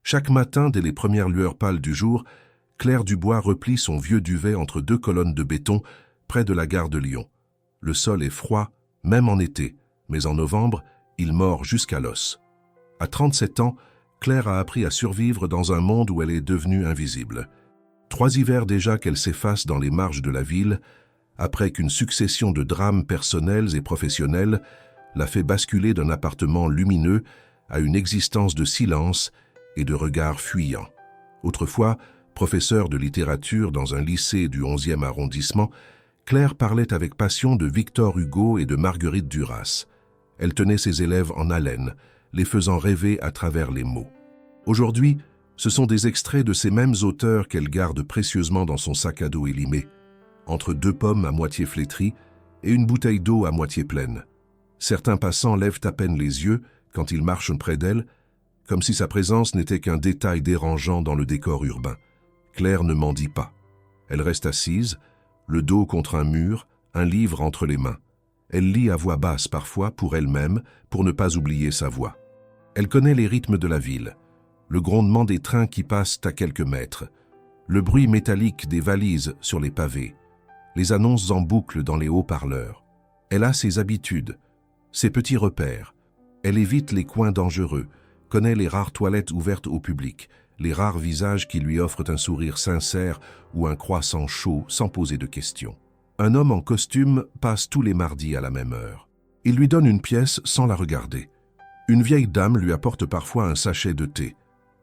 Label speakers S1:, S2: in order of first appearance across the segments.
S1: Chaque matin, dès les premières lueurs pâles du jour, Claire Dubois replie son vieux duvet entre deux colonnes de béton près de la gare de Lyon. Le sol est froid, même en été, mais en novembre, il mord jusqu'à l'os. À 37 ans, Claire a appris à survivre dans un monde où elle est devenue invisible. 3 hivers déjà qu'elle s'efface dans les marges de la ville, après qu'une succession de drames personnels et professionnels l'a fait basculer d'un appartement lumineux à une existence de silence et de regards fuyants. Autrefois, professeure de littérature dans un lycée du 11e arrondissement, Claire parlait avec passion de Victor Hugo et de Marguerite Duras. Elle tenait ses élèves en haleine, les faisant rêver à travers les mots. Aujourd'hui, ce sont des extraits de ces mêmes auteurs qu'elle garde précieusement dans son sac à dos élimé, entre 2 pommes à moitié flétries et une bouteille d'eau à moitié pleine. Certains passants lèvent à peine les yeux quand ils marchent près d'elle, comme si sa présence n'était qu'un détail dérangeant dans le décor urbain. Claire ne mendie pas. Elle reste assise, le dos contre un mur, un livre entre les mains. Elle lit à voix basse parfois pour elle-même, pour ne pas oublier sa voix. Elle connaît les rythmes de la ville, le grondement des trains qui passent à quelques mètres, le bruit métallique des valises sur les pavés, les annonces en boucle dans les haut-parleurs. Elle a ses habitudes, ses petits repères. Elle évite les coins dangereux, connaît les rares toilettes ouvertes au public, les rares visages qui lui offrent un sourire sincère ou un croissant chaud sans poser de questions. Un homme en costume passe tous les mardis à la même heure. Il lui donne une pièce sans la regarder. Une vieille dame lui apporte parfois un sachet de thé.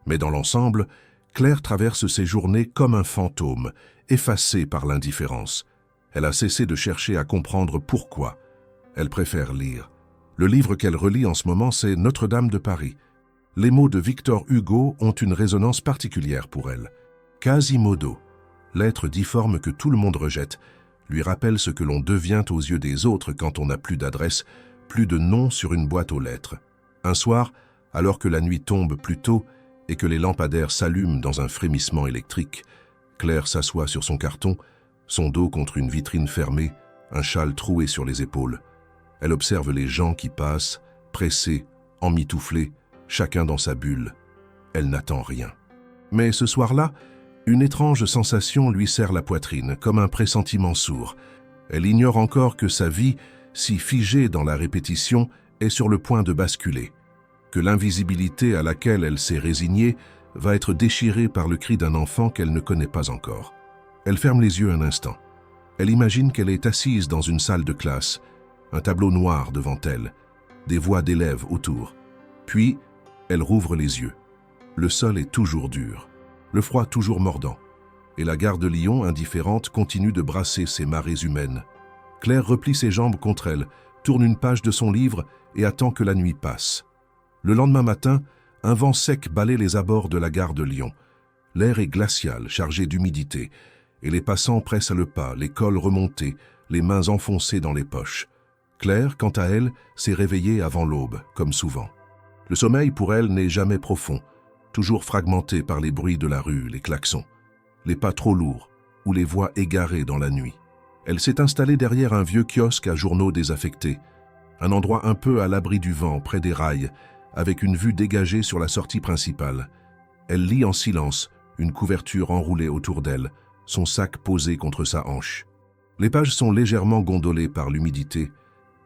S1: Mais dans l'ensemble, Claire traverse ses journées comme un fantôme, effacée par l'indifférence. Elle a cessé de chercher à comprendre pourquoi. Elle préfère lire. Le livre qu'elle relit en ce moment, c'est Notre-Dame de Paris. Les mots de Victor Hugo ont une résonance particulière pour elle. Quasimodo, l'être difforme que tout le monde rejette, lui rappelle ce que l'on devient aux yeux des autres quand on n'a plus d'adresse, plus de nom sur une boîte aux lettres. Un soir, alors que la nuit tombe plus tôt et que les lampadaires s'allument dans un frémissement électrique, Claire s'assoit sur son carton, son dos contre une vitrine fermée, un châle troué sur les épaules. Elle observe les gens qui passent, pressés, emmitouflés, chacun dans sa bulle. Elle n'attend rien. Mais ce soir-là, une étrange sensation lui serre la poitrine, comme un pressentiment sourd. Elle ignore encore que sa vie, si figée dans la répétition, est sur le point de basculer, que l'invisibilité à laquelle elle s'est résignée va être déchirée par le cri d'un enfant qu'elle ne connaît pas encore. Elle ferme les yeux un instant. Elle imagine qu'elle est assise dans une salle de classe, un tableau noir devant elle, des voix d'élèves autour. Puis, elle rouvre les yeux. Le sol est toujours dur, le froid toujours mordant, et la gare de Lyon, indifférente, continue de brasser ses marées humaines. Claire replie ses jambes contre elle, tourne une page de son livre et attend que la nuit passe. Le lendemain matin, un vent sec balaie les abords de la gare de Lyon. L'air est glacial, chargé d'humidité, et les passants pressent le pas, les cols remontés, les mains enfoncées dans les poches. Claire, quant à elle, s'est réveillée avant l'aube, comme souvent. Le sommeil pour elle n'est jamais profond, toujours fragmenté par les bruits de la rue, les klaxons, les pas trop lourds ou les voix égarées dans la nuit. Elle s'est installée derrière un vieux kiosque à journaux désaffectés, un endroit un peu à l'abri du vent, près des rails, avec une vue dégagée sur la sortie principale. Elle lit en silence, une couverture enroulée autour d'elle, son sac posé contre sa hanche. Les pages sont légèrement gondolées par l'humidité,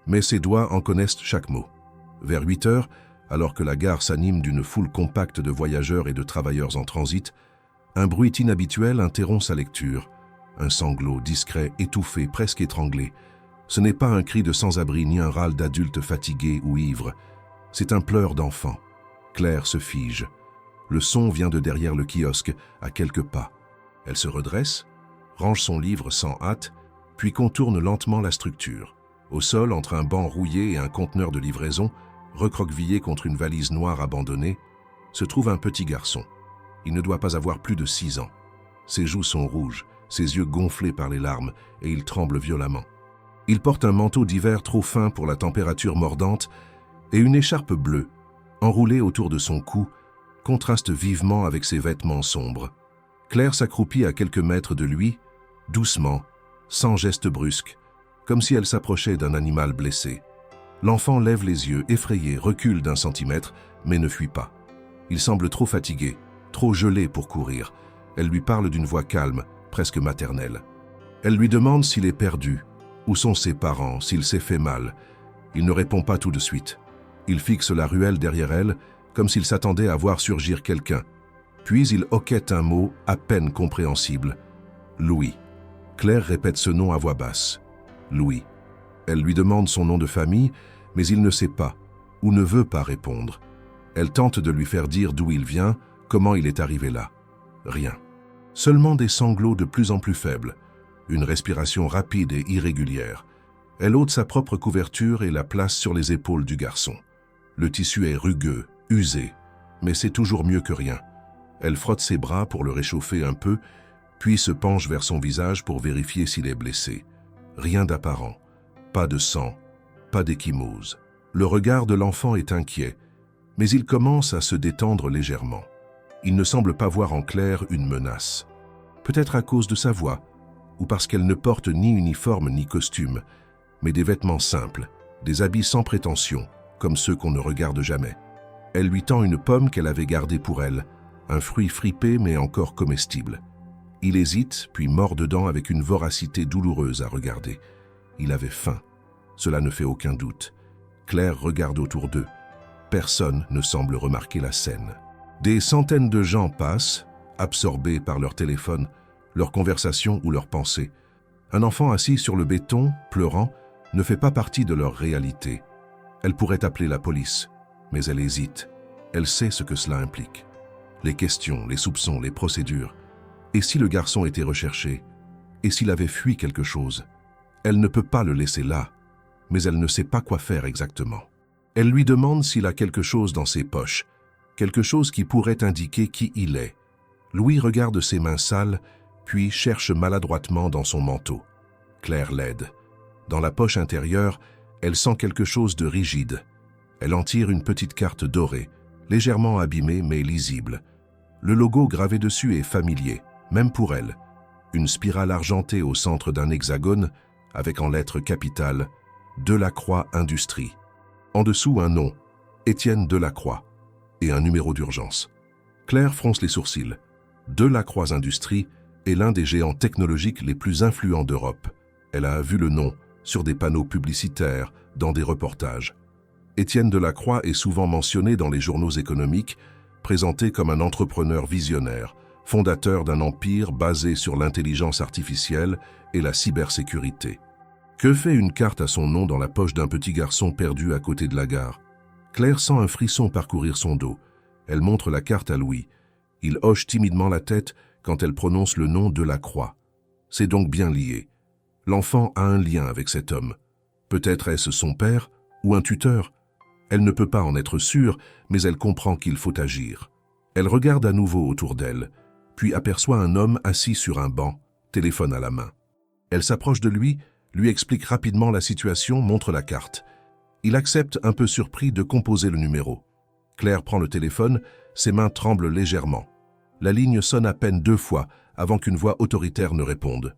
S1: mais ses doigts en connaissent chaque mot. Vers 8 heures, alors que la gare s'anime d'une foule compacte de voyageurs et de travailleurs en transit, un bruit inhabituel interrompt sa lecture. Un sanglot discret, étouffé, presque étranglé. Ce n'est pas un cri de sans-abri ni un râle d'adulte fatigué ou ivre. C'est un pleur d'enfant. Claire se fige. Le son vient de derrière le kiosque, à quelques pas. Elle se redresse, range son livre sans hâte, puis contourne lentement la structure. Au sol, entre un banc rouillé et un conteneur de livraison, recroquevillé contre une valise noire abandonnée, se trouve un petit garçon. Il ne doit pas avoir plus de 6 ans. Ses joues sont rouges, ses yeux gonflés par les larmes, et il tremble violemment. Il porte un manteau d'hiver trop fin pour la température mordante et une écharpe bleue, enroulée autour de son cou, contraste vivement avec ses vêtements sombres. Claire s'accroupit à quelques mètres de lui, doucement, sans geste brusque, comme si elle s'approchait d'un animal blessé. L'enfant lève les yeux, effrayé, recule d'1 centimètre, mais ne fuit pas. Il semble trop fatigué, trop gelé pour courir. Elle lui parle d'une voix calme, presque maternelle. Elle lui demande s'il est perdu, où sont ses parents, s'il s'est fait mal. Il ne répond pas tout de suite. Il fixe la ruelle derrière elle, comme s'il s'attendait à voir surgir quelqu'un. Puis il hoquette un mot à peine compréhensible. Louis. Claire répète ce nom à voix basse. Louis. Elle lui demande son nom de famille, mais il ne sait pas, ou ne veut pas répondre. Elle tente de lui faire dire d'où il vient, comment il est arrivé là. Rien. Seulement des sanglots de plus en plus faibles, une respiration rapide et irrégulière. Elle ôte sa propre couverture et la place sur les épaules du garçon. Le tissu est rugueux, usé, mais c'est toujours mieux que rien. Elle frotte ses bras pour le réchauffer un peu, puis se penche vers son visage pour vérifier s'il est blessé. Rien d'apparent, pas de sang, pas d'échymose. Le regard de l'enfant est inquiet, mais il commence à se détendre légèrement. Il ne semble pas voir en Claire une menace. Peut-être à cause de sa voix, ou parce qu'elle ne porte ni uniforme ni costume, mais des vêtements simples, des habits sans prétention, comme ceux qu'on ne regarde jamais. Elle lui tend une pomme qu'elle avait gardée pour elle, un fruit fripé mais encore comestible. Il hésite, puis mord dedans avec une voracité douloureuse à regarder. Il avait faim. Cela ne fait aucun doute. Claire regarde autour d'eux. Personne ne semble remarquer la scène. Des centaines de gens passent, absorbés par leur téléphone, leur conversation ou leurs pensées. Un enfant assis sur le béton, pleurant, ne fait pas partie de leur réalité. Elle pourrait appeler la police, mais elle hésite. Elle sait ce que cela implique. Les questions, les soupçons, les procédures. Et si le garçon était recherché? Et s'il avait fui quelque chose? Elle ne peut pas le laisser là, mais elle ne sait pas quoi faire exactement. Elle lui demande s'il a quelque chose dans ses poches, quelque chose qui pourrait indiquer qui il est. Louis regarde ses mains sales, puis cherche maladroitement dans son manteau. Claire l'aide. Dans la poche intérieure, elle sent quelque chose de rigide. Elle en tire une petite carte dorée, légèrement abîmée mais lisible. Le logo gravé dessus est familier, même pour elle. Une spirale argentée au centre d'un hexagone, avec en lettres capitales « Delacroix Industrie ». En dessous, un nom, Étienne Delacroix, et un numéro d'urgence. Claire fronce les sourcils. Delacroix Industrie est l'un des géants technologiques les plus influents d'Europe. Elle a vu le nom sur des panneaux publicitaires, dans des reportages. Étienne Delacroix est souvent mentionné dans les journaux économiques, présenté comme un entrepreneur visionnaire, fondateur d'un empire basé sur l'intelligence artificielle et la cybersécurité. Que fait une carte à son nom dans la poche d'un petit garçon perdu à côté de la gare? Claire sent un frisson parcourir son dos. Elle montre la carte à Louis. Il hoche timidement la tête quand elle prononce le nom Delacroix. C'est donc bien lié. L'enfant a un lien avec cet homme. Peut-être est-ce son père ou un tuteur. Elle ne peut pas en être sûre, mais elle comprend qu'il faut agir. Elle regarde à nouveau autour d'elle, puis aperçoit un homme assis sur un banc, téléphone à la main. Elle s'approche de lui explique rapidement la situation, montre la carte. Il accepte, un peu surpris, de composer le numéro. Claire prend le téléphone, ses mains tremblent légèrement. La ligne sonne à peine 2 fois avant qu'une voix autoritaire ne réponde.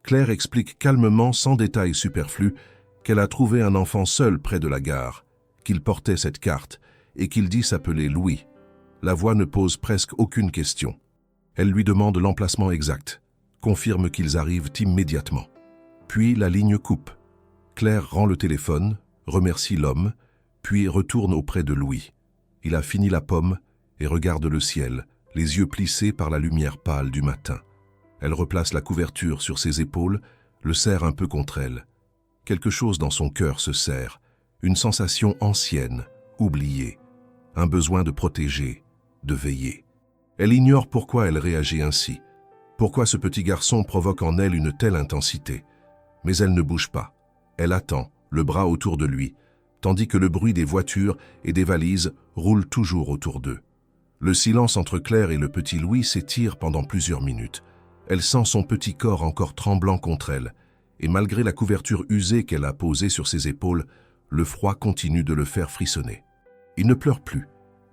S1: Claire explique calmement, sans détails superflus, qu'elle a trouvé un enfant seul près de la gare, qu'il portait cette carte et qu'il dit s'appeler Louis. La voix ne pose presque aucune question. Elle lui demande l'emplacement exact, confirme qu'ils arrivent immédiatement. Puis la ligne coupe. Claire rend le téléphone, remercie l'homme, puis retourne auprès de Louis. Il a fini la pomme et regarde le ciel, les yeux plissés par la lumière pâle du matin. Elle replace la couverture sur ses épaules, le serre un peu contre elle. Quelque chose dans son cœur se serre, une sensation ancienne, oubliée, un besoin de protéger, de veiller. Elle ignore pourquoi elle réagit ainsi, pourquoi ce petit garçon provoque en elle une telle intensité. Mais elle ne bouge pas. Elle attend, le bras autour de lui, tandis que le bruit des voitures et des valises roule toujours autour d'eux. Le silence entre Claire et le petit Louis s'étire pendant plusieurs minutes. Elle sent son petit corps encore tremblant contre elle, et malgré la couverture usée qu'elle a posée sur ses épaules, le froid continue de le faire frissonner. Il ne pleure plus,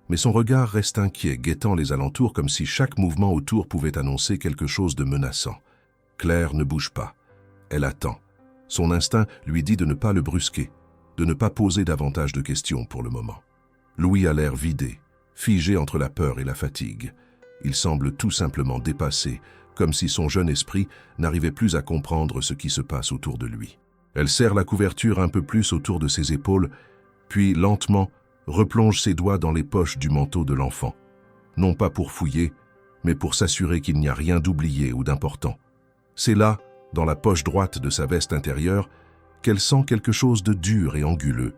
S1: mais son regard reste inquiet, guettant les alentours comme si chaque mouvement autour pouvait annoncer quelque chose de menaçant. Claire ne bouge pas. Elle attend. Son instinct lui dit de ne pas le brusquer, de ne pas poser davantage de questions pour le moment. Louis a l'air vidé, figé entre la peur et la fatigue. Il semble tout simplement dépassé, comme si son jeune esprit n'arrivait plus à comprendre ce qui se passe autour de lui. Elle serre la couverture un peu plus autour de ses épaules, puis lentement replonge ses doigts dans les poches du manteau de l'enfant. Non pas pour fouiller, mais pour s'assurer qu'il n'y a rien d'oublié ou d'important. C'est là, dans la poche droite de sa veste intérieure, qu'elle sent quelque chose de dur et anguleux.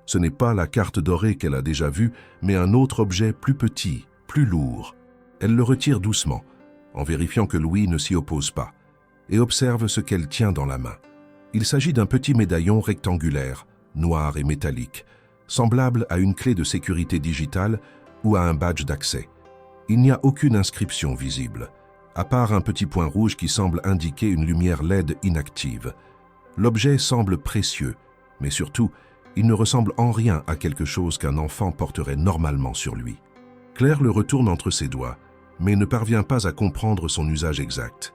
S1: Ce n'est pas la carte dorée qu'elle a déjà vue, mais un autre objet plus petit, plus lourd. Elle le retire doucement, en vérifiant que Louis ne s'y oppose pas, et observe ce qu'elle tient dans la main. Il s'agit d'un petit médaillon rectangulaire, noir et métallique, semblable à une clé de sécurité digitale ou à un badge d'accès. Il n'y a aucune inscription visible, à part un petit point rouge qui semble indiquer une lumière LED inactive. L'objet semble précieux, mais surtout, il ne ressemble en rien à quelque chose qu'un enfant porterait normalement sur lui. Claire le retourne entre ses doigts, mais ne parvient pas à comprendre son usage exact.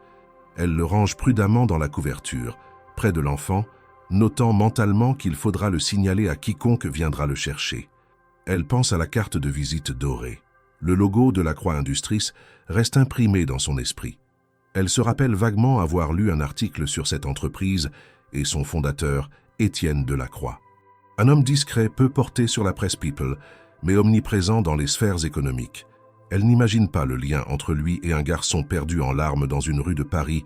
S1: Elle le range prudemment dans la couverture, près de l'enfant, notant mentalement qu'il faudra le signaler à quiconque viendra le chercher. Elle pense à la carte de visite dorée. Le logo de la Croix Industries reste imprimé dans son esprit. Elle se rappelle vaguement avoir lu un article sur cette entreprise et son fondateur, Étienne Delacroix. Un homme discret peu porté sur la presse People, mais omniprésent dans les sphères économiques. Elle n'imagine pas le lien entre lui et un garçon perdu en larmes dans une rue de Paris,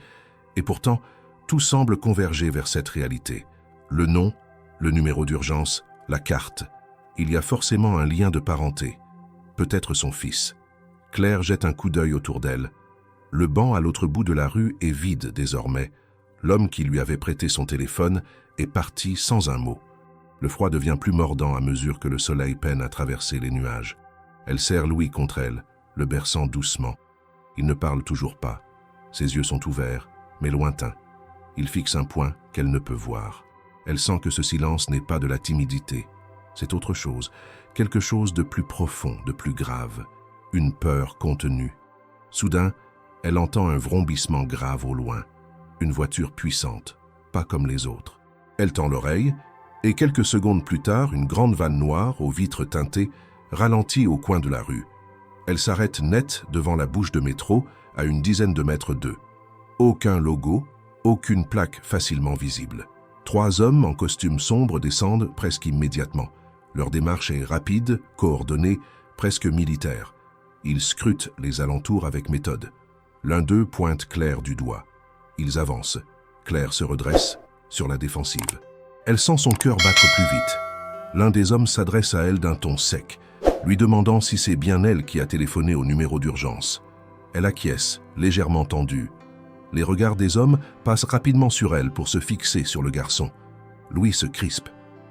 S1: et pourtant, tout semble converger vers cette réalité. Le nom, le numéro d'urgence, la carte. Il y a forcément un lien de parenté. Peut-être son fils. Claire jette un coup d'œil autour d'elle. Le banc à l'autre bout de la rue est vide désormais. L'homme qui lui avait prêté son téléphone est parti sans un mot. Le froid devient plus mordant à mesure que le soleil peine à traverser les nuages. Elle serre Louis contre elle, le berçant doucement. Il ne parle toujours pas. Ses yeux sont ouverts, mais lointains. Il fixe un point qu'elle ne peut voir. Elle sent que ce silence n'est pas de la timidité. C'est autre chose, quelque chose de plus profond, de plus grave. Une peur contenue. Soudain, elle entend un vrombissement grave au loin. Une voiture puissante, pas comme les autres. Elle tend l'oreille, et quelques secondes plus tard, une grande vanne noire, aux vitres teintées, ralentit au coin de la rue. Elle s'arrête net devant la bouche de métro, à une dizaine de mètres d'eux. Aucun logo, aucune plaque facilement visible. 3 hommes en costume sombre descendent presque immédiatement. Leur démarche est rapide, coordonnée, presque militaire. Ils scrutent les alentours avec méthode. L'un d'eux pointe Claire du doigt. Ils avancent. Claire se redresse, sur la défensive. Elle sent son cœur battre plus vite. L'un des hommes s'adresse à elle d'un ton sec, lui demandant si c'est bien elle qui a téléphoné au numéro d'urgence. Elle acquiesce, légèrement tendue. Les regards des hommes passent rapidement sur elle pour se fixer sur le garçon. Louis se crispe.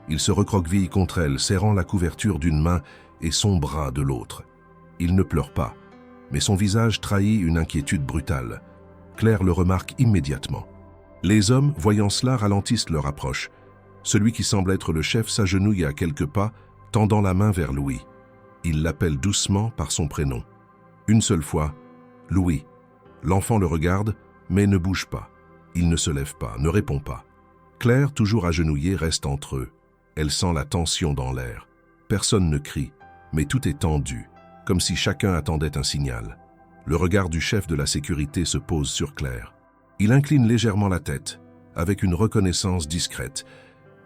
S1: Il se recroqueville contre elle, serrant la couverture d'une main et son bras de l'autre. Il ne pleure pas, mais son visage trahit une inquiétude brutale. Claire le remarque immédiatement. Les hommes, voyant cela, ralentissent leur approche. Celui qui semble être le chef s'agenouille à quelques pas, tendant la main vers Louis. Il l'appelle doucement par son prénom. Une seule fois, « Louis ». L'enfant le regarde, mais ne bouge pas. Il ne se lève pas, ne répond pas. Claire, toujours agenouillée, reste entre eux. Elle sent la tension dans l'air. Personne ne crie, mais tout est tendu, comme si chacun attendait un signal. Le regard du chef de la sécurité se pose sur Claire. Il incline légèrement la tête, avec une reconnaissance discrète.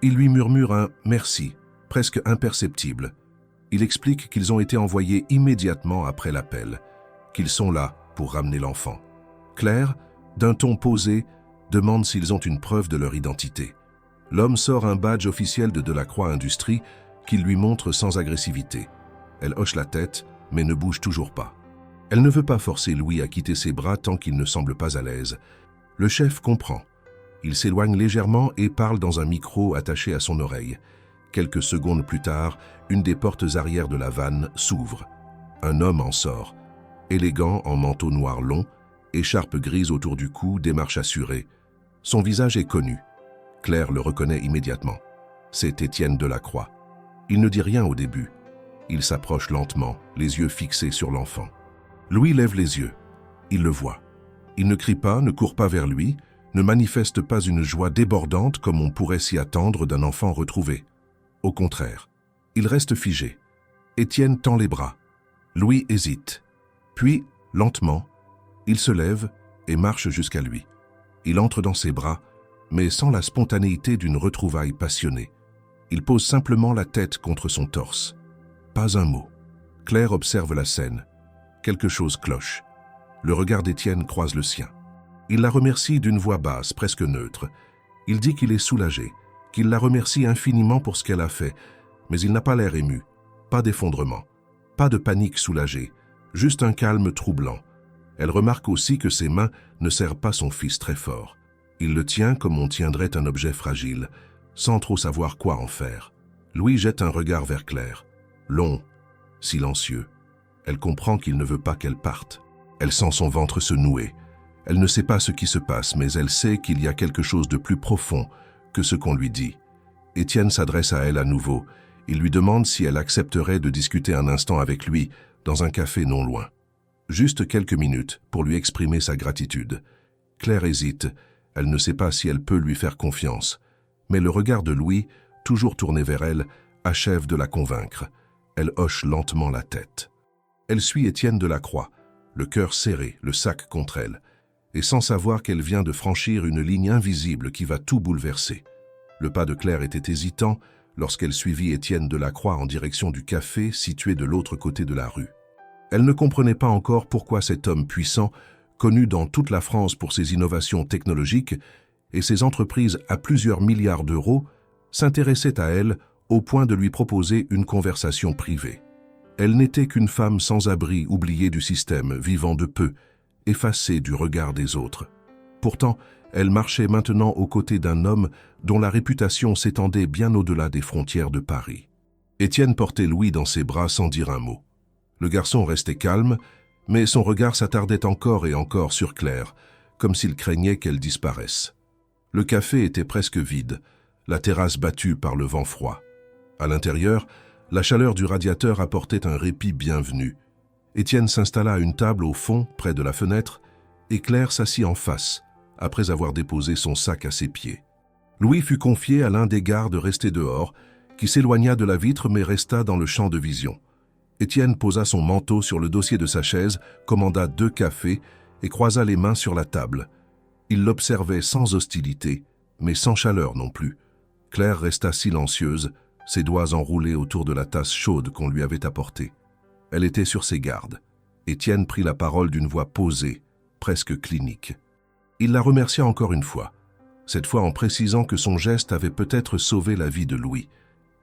S1: Il lui murmure un « merci », presque imperceptible. Il explique qu'ils ont été envoyés immédiatement après l'appel, qu'ils sont là pour ramener l'enfant. Claire, d'un ton posé, demande s'ils ont une preuve de leur identité. L'homme sort un badge officiel de Delacroix Industries qu'il lui montre sans agressivité. Elle hoche la tête, mais ne bouge toujours pas. Elle ne veut pas forcer Louis à quitter ses bras tant qu'il ne semble pas à l'aise. Le chef comprend. Il s'éloigne légèrement et parle dans un micro attaché à son oreille. Quelques secondes plus tard, une des portes arrière de la vanne s'ouvre. Un homme en sort, élégant en manteau noir long, écharpe grise autour du cou, démarche assurée. Son visage est connu. Claire le reconnaît immédiatement. C'est Étienne Delacroix. Il ne dit rien au début. Il s'approche lentement, les yeux fixés sur l'enfant. Louis lève les yeux. Il le voit. Il ne crie pas, ne court pas vers lui, ne manifeste pas une joie débordante comme on pourrait s'y attendre d'un enfant retrouvé. Au contraire, il reste figé. Étienne tend les bras. Louis hésite. Puis, Lentement, il se lève et marche jusqu'à lui. Il entre dans ses bras, mais sans la spontanéité d'une retrouvaille passionnée. Il pose simplement la tête contre son torse. Pas un mot. Claire observe la scène. Quelque chose cloche. Le regard d'Étienne croise le sien. Il la remercie d'une voix basse, presque neutre. Il dit qu'il est soulagé, qu'il la remercie infiniment pour ce qu'elle a fait, mais il n'a pas l'air ému, pas d'effondrement, pas de panique soulagée, juste un calme troublant. Elle remarque aussi que ses mains ne serrent pas son fils très fort. Il le tient comme on tiendrait un objet fragile, sans trop savoir quoi en faire. Louis jette un regard vers Claire, long, silencieux. Elle comprend qu'il ne veut pas qu'elle parte. Elle sent son ventre se nouer. Elle ne sait pas ce qui se passe, mais elle sait qu'il y a quelque chose de plus profond que ce qu'on lui dit. Étienne s'adresse à elle à nouveau. Il lui demande si elle accepterait de discuter un instant avec lui dans un café non loin. Juste quelques minutes pour lui exprimer sa gratitude. Claire hésite. Elle ne sait pas si elle peut lui faire confiance. Mais le regard de Louis, toujours tourné vers elle, achève de la convaincre. Elle hoche lentement la tête. Elle suit Étienne Delacroix, le cœur serré, le sac contre elle, et sans savoir qu'elle vient de franchir une ligne invisible qui va tout bouleverser. Le pas de Claire était hésitant lorsqu'elle suivit Étienne Delacroix en direction du café situé de l'autre côté de la rue. Elle ne comprenait pas encore pourquoi cet homme puissant, connu dans toute la France pour ses innovations technologiques et ses entreprises à plusieurs milliards d'euros, s'intéressait à elle au point de lui proposer une conversation privée. Elle n'était qu'une femme sans abri, oubliée du système, vivant de peu, effacée du regard des autres. Pourtant, elle marchait maintenant aux côtés d'un homme dont la réputation s'étendait bien au-delà des frontières de Paris. Étienne portait Louis dans ses bras sans dire un mot. Le garçon restait calme, mais son regard s'attardait encore et encore sur Claire, comme s'il craignait qu'elle disparaisse. Le café était presque vide, la terrasse battue par le vent froid. À l'intérieur, la chaleur du radiateur apportait un répit bienvenu. Étienne s'installa à une table au fond, près de la fenêtre, et Claire s'assit en face, après avoir déposé son sac à ses pieds. Louis fut confié à l'un des gardes restés dehors, qui s'éloigna de la vitre mais resta dans le champ de vision. Étienne posa son manteau sur le dossier de sa chaise, commanda 2 cafés et croisa les mains sur la table. Il l'observait sans hostilité, mais sans chaleur non plus. Claire resta silencieuse, ses doigts enroulés autour de la tasse chaude qu'on lui avait apportée. Elle était sur ses gardes. Étienne prit la parole d'une voix posée, presque clinique. Il la remercia encore une fois, cette fois en précisant que son geste avait peut-être sauvé la vie de Louis.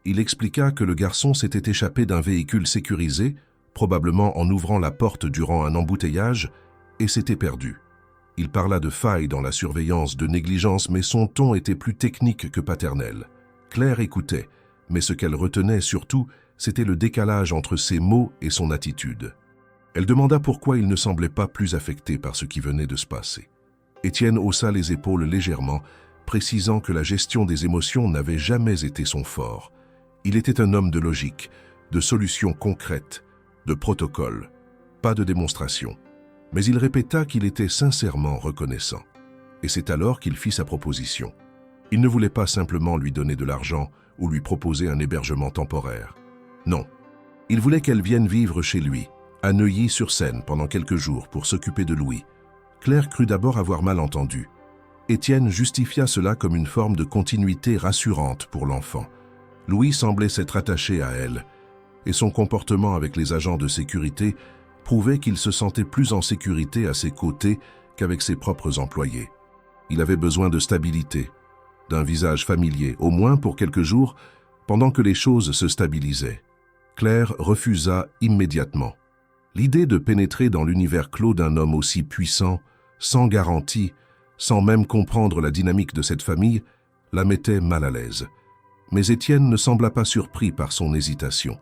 S1: Il expliqua que le garçon s'était échappé d'un véhicule sécurisé, probablement en ouvrant la porte durant un embouteillage, et s'était perdu. Il parla de failles dans la surveillance, de négligence, mais son ton était plus technique que paternel. Claire écoutait, mais ce qu'elle retenait surtout, c'était le décalage entre ses mots et son attitude. Elle demanda pourquoi il ne semblait pas plus affecté par ce qui venait de se passer. Étienne haussa les épaules légèrement, précisant que la gestion des émotions n'avait jamais été son fort. Il était un homme de logique, de solutions concrètes, de protocole, pas de démonstration. Mais il répéta qu'il était sincèrement reconnaissant. Et c'est alors qu'il fit sa proposition. Il ne voulait pas simplement lui donner de l'argent ou lui proposer un hébergement temporaire. Non, il voulait qu'elle vienne vivre chez lui, à Neuilly-sur-Seine, pendant quelques jours pour s'occuper de Louis. Claire crut d'abord avoir mal entendu. Étienne justifia cela comme une forme de continuité rassurante pour l'enfant. Louis semblait s'être attaché à elle, et son comportement avec les agents de sécurité prouvait qu'il se sentait plus en sécurité à ses côtés qu'avec ses propres employés. Il avait besoin de stabilité, d'un visage familier, au moins pour quelques jours, pendant que les choses se stabilisaient. Claire refusa immédiatement. L'idée de pénétrer dans l'univers clos d'un homme aussi puissant, sans garantie, sans même comprendre la dynamique de cette famille, la mettait mal à l'aise. Mais Étienne ne sembla pas surpris par son hésitation.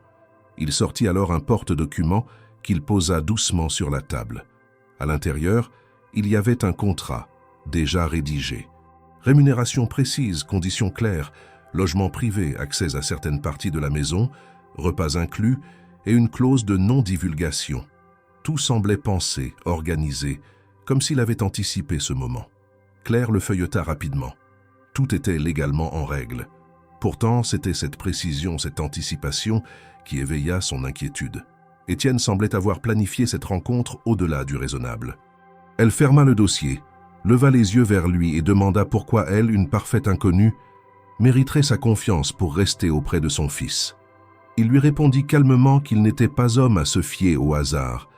S1: Il sortit alors un porte-document qu'il posa doucement sur la table. À l'intérieur, il y avait un contrat, déjà rédigé. Rémunération précise, conditions claires, logement privé, accès à certaines parties de la maison, repas inclus et une clause de non-divulgation. Tout semblait pensé, organisé, comme s'il avait anticipé ce moment. Claire le feuilleta rapidement. Tout était légalement en règle. Pourtant, c'était cette précision, cette anticipation qui éveilla son inquiétude. Étienne semblait avoir planifié cette rencontre au-delà du raisonnable. Elle ferma le dossier, leva les yeux vers lui et demanda pourquoi elle, une parfaite inconnue, mériterait sa confiance pour rester auprès de son fils. Il lui répondit calmement qu'il n'était pas homme à se fier au hasard,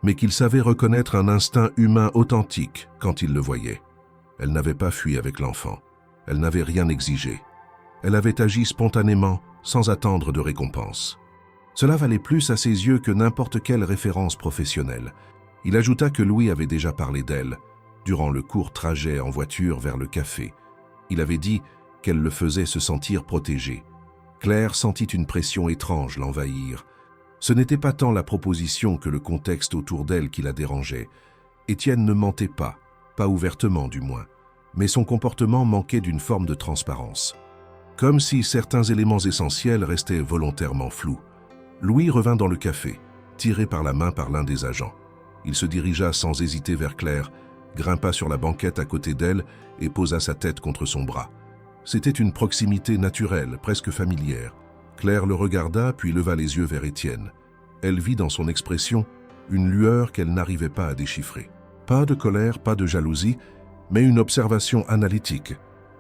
S1: mais qu'il savait reconnaître un instinct humain authentique quand il le voyait. Elle n'avait pas fui avec l'enfant. Elle n'avait rien exigé. Elle avait agi spontanément, sans attendre de récompense. Cela valait plus à ses yeux que n'importe quelle référence professionnelle. Il ajouta que Louis avait déjà parlé d'elle, durant le court trajet en voiture vers le café. Il avait dit qu'elle le faisait se sentir protégée. Claire sentit une pression étrange l'envahir. Ce n'était pas tant la proposition que le contexte autour d'elle qui la dérangeait. Étienne ne mentait pas ouvertement du moins, mais son comportement manquait d'une forme de transparence. Comme si certains éléments essentiels restaient volontairement flous. Louis revint dans le café, tiré par la main par l'un des agents. Il se dirigea sans hésiter vers Claire, grimpa sur la banquette à côté d'elle et posa sa tête contre son bras. C'était une proximité naturelle, presque familière. Claire le regarda puis leva les yeux vers Étienne. Elle vit dans son expression une lueur qu'elle n'arrivait pas à déchiffrer. Pas de colère, pas de jalousie, mais une observation analytique,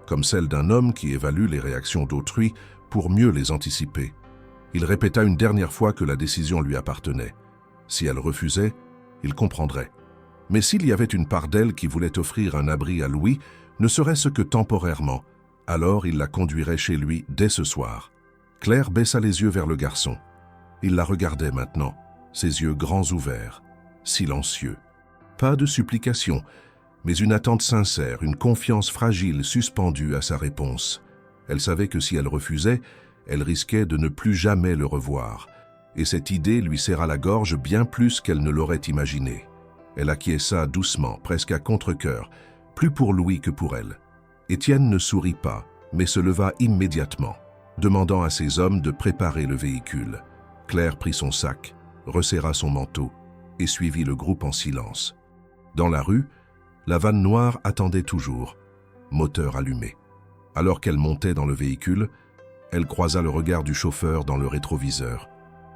S1: comme celle d'un homme qui évalue les réactions d'autrui pour mieux les anticiper. Il répéta une dernière fois que la décision lui appartenait. Si elle refusait, il comprendrait. Mais s'il y avait une part d'elle qui voulait offrir un abri à Louis, ne serait-ce que temporairement, alors il la conduirait chez lui dès ce soir. Claire baissa les yeux vers le garçon. Il la regardait maintenant, ses yeux grands ouverts, silencieux. Pas de supplication, mais une attente sincère, une confiance fragile suspendue à sa réponse. Elle savait que si elle refusait, elle risquait de ne plus jamais le revoir, et cette idée lui serra la gorge bien plus qu'elle ne l'aurait imaginé. Elle acquiesça doucement, presque à contre-cœur, plus pour Louis que pour elle. Étienne ne sourit pas, mais se leva immédiatement, demandant à ses hommes de préparer le véhicule. Claire prit son sac, resserra son manteau et suivit le groupe en silence. Dans la rue, la vanne noire attendait toujours, moteur allumé. Alors qu'elle montait dans le véhicule, elle croisa le regard du chauffeur dans le rétroviseur.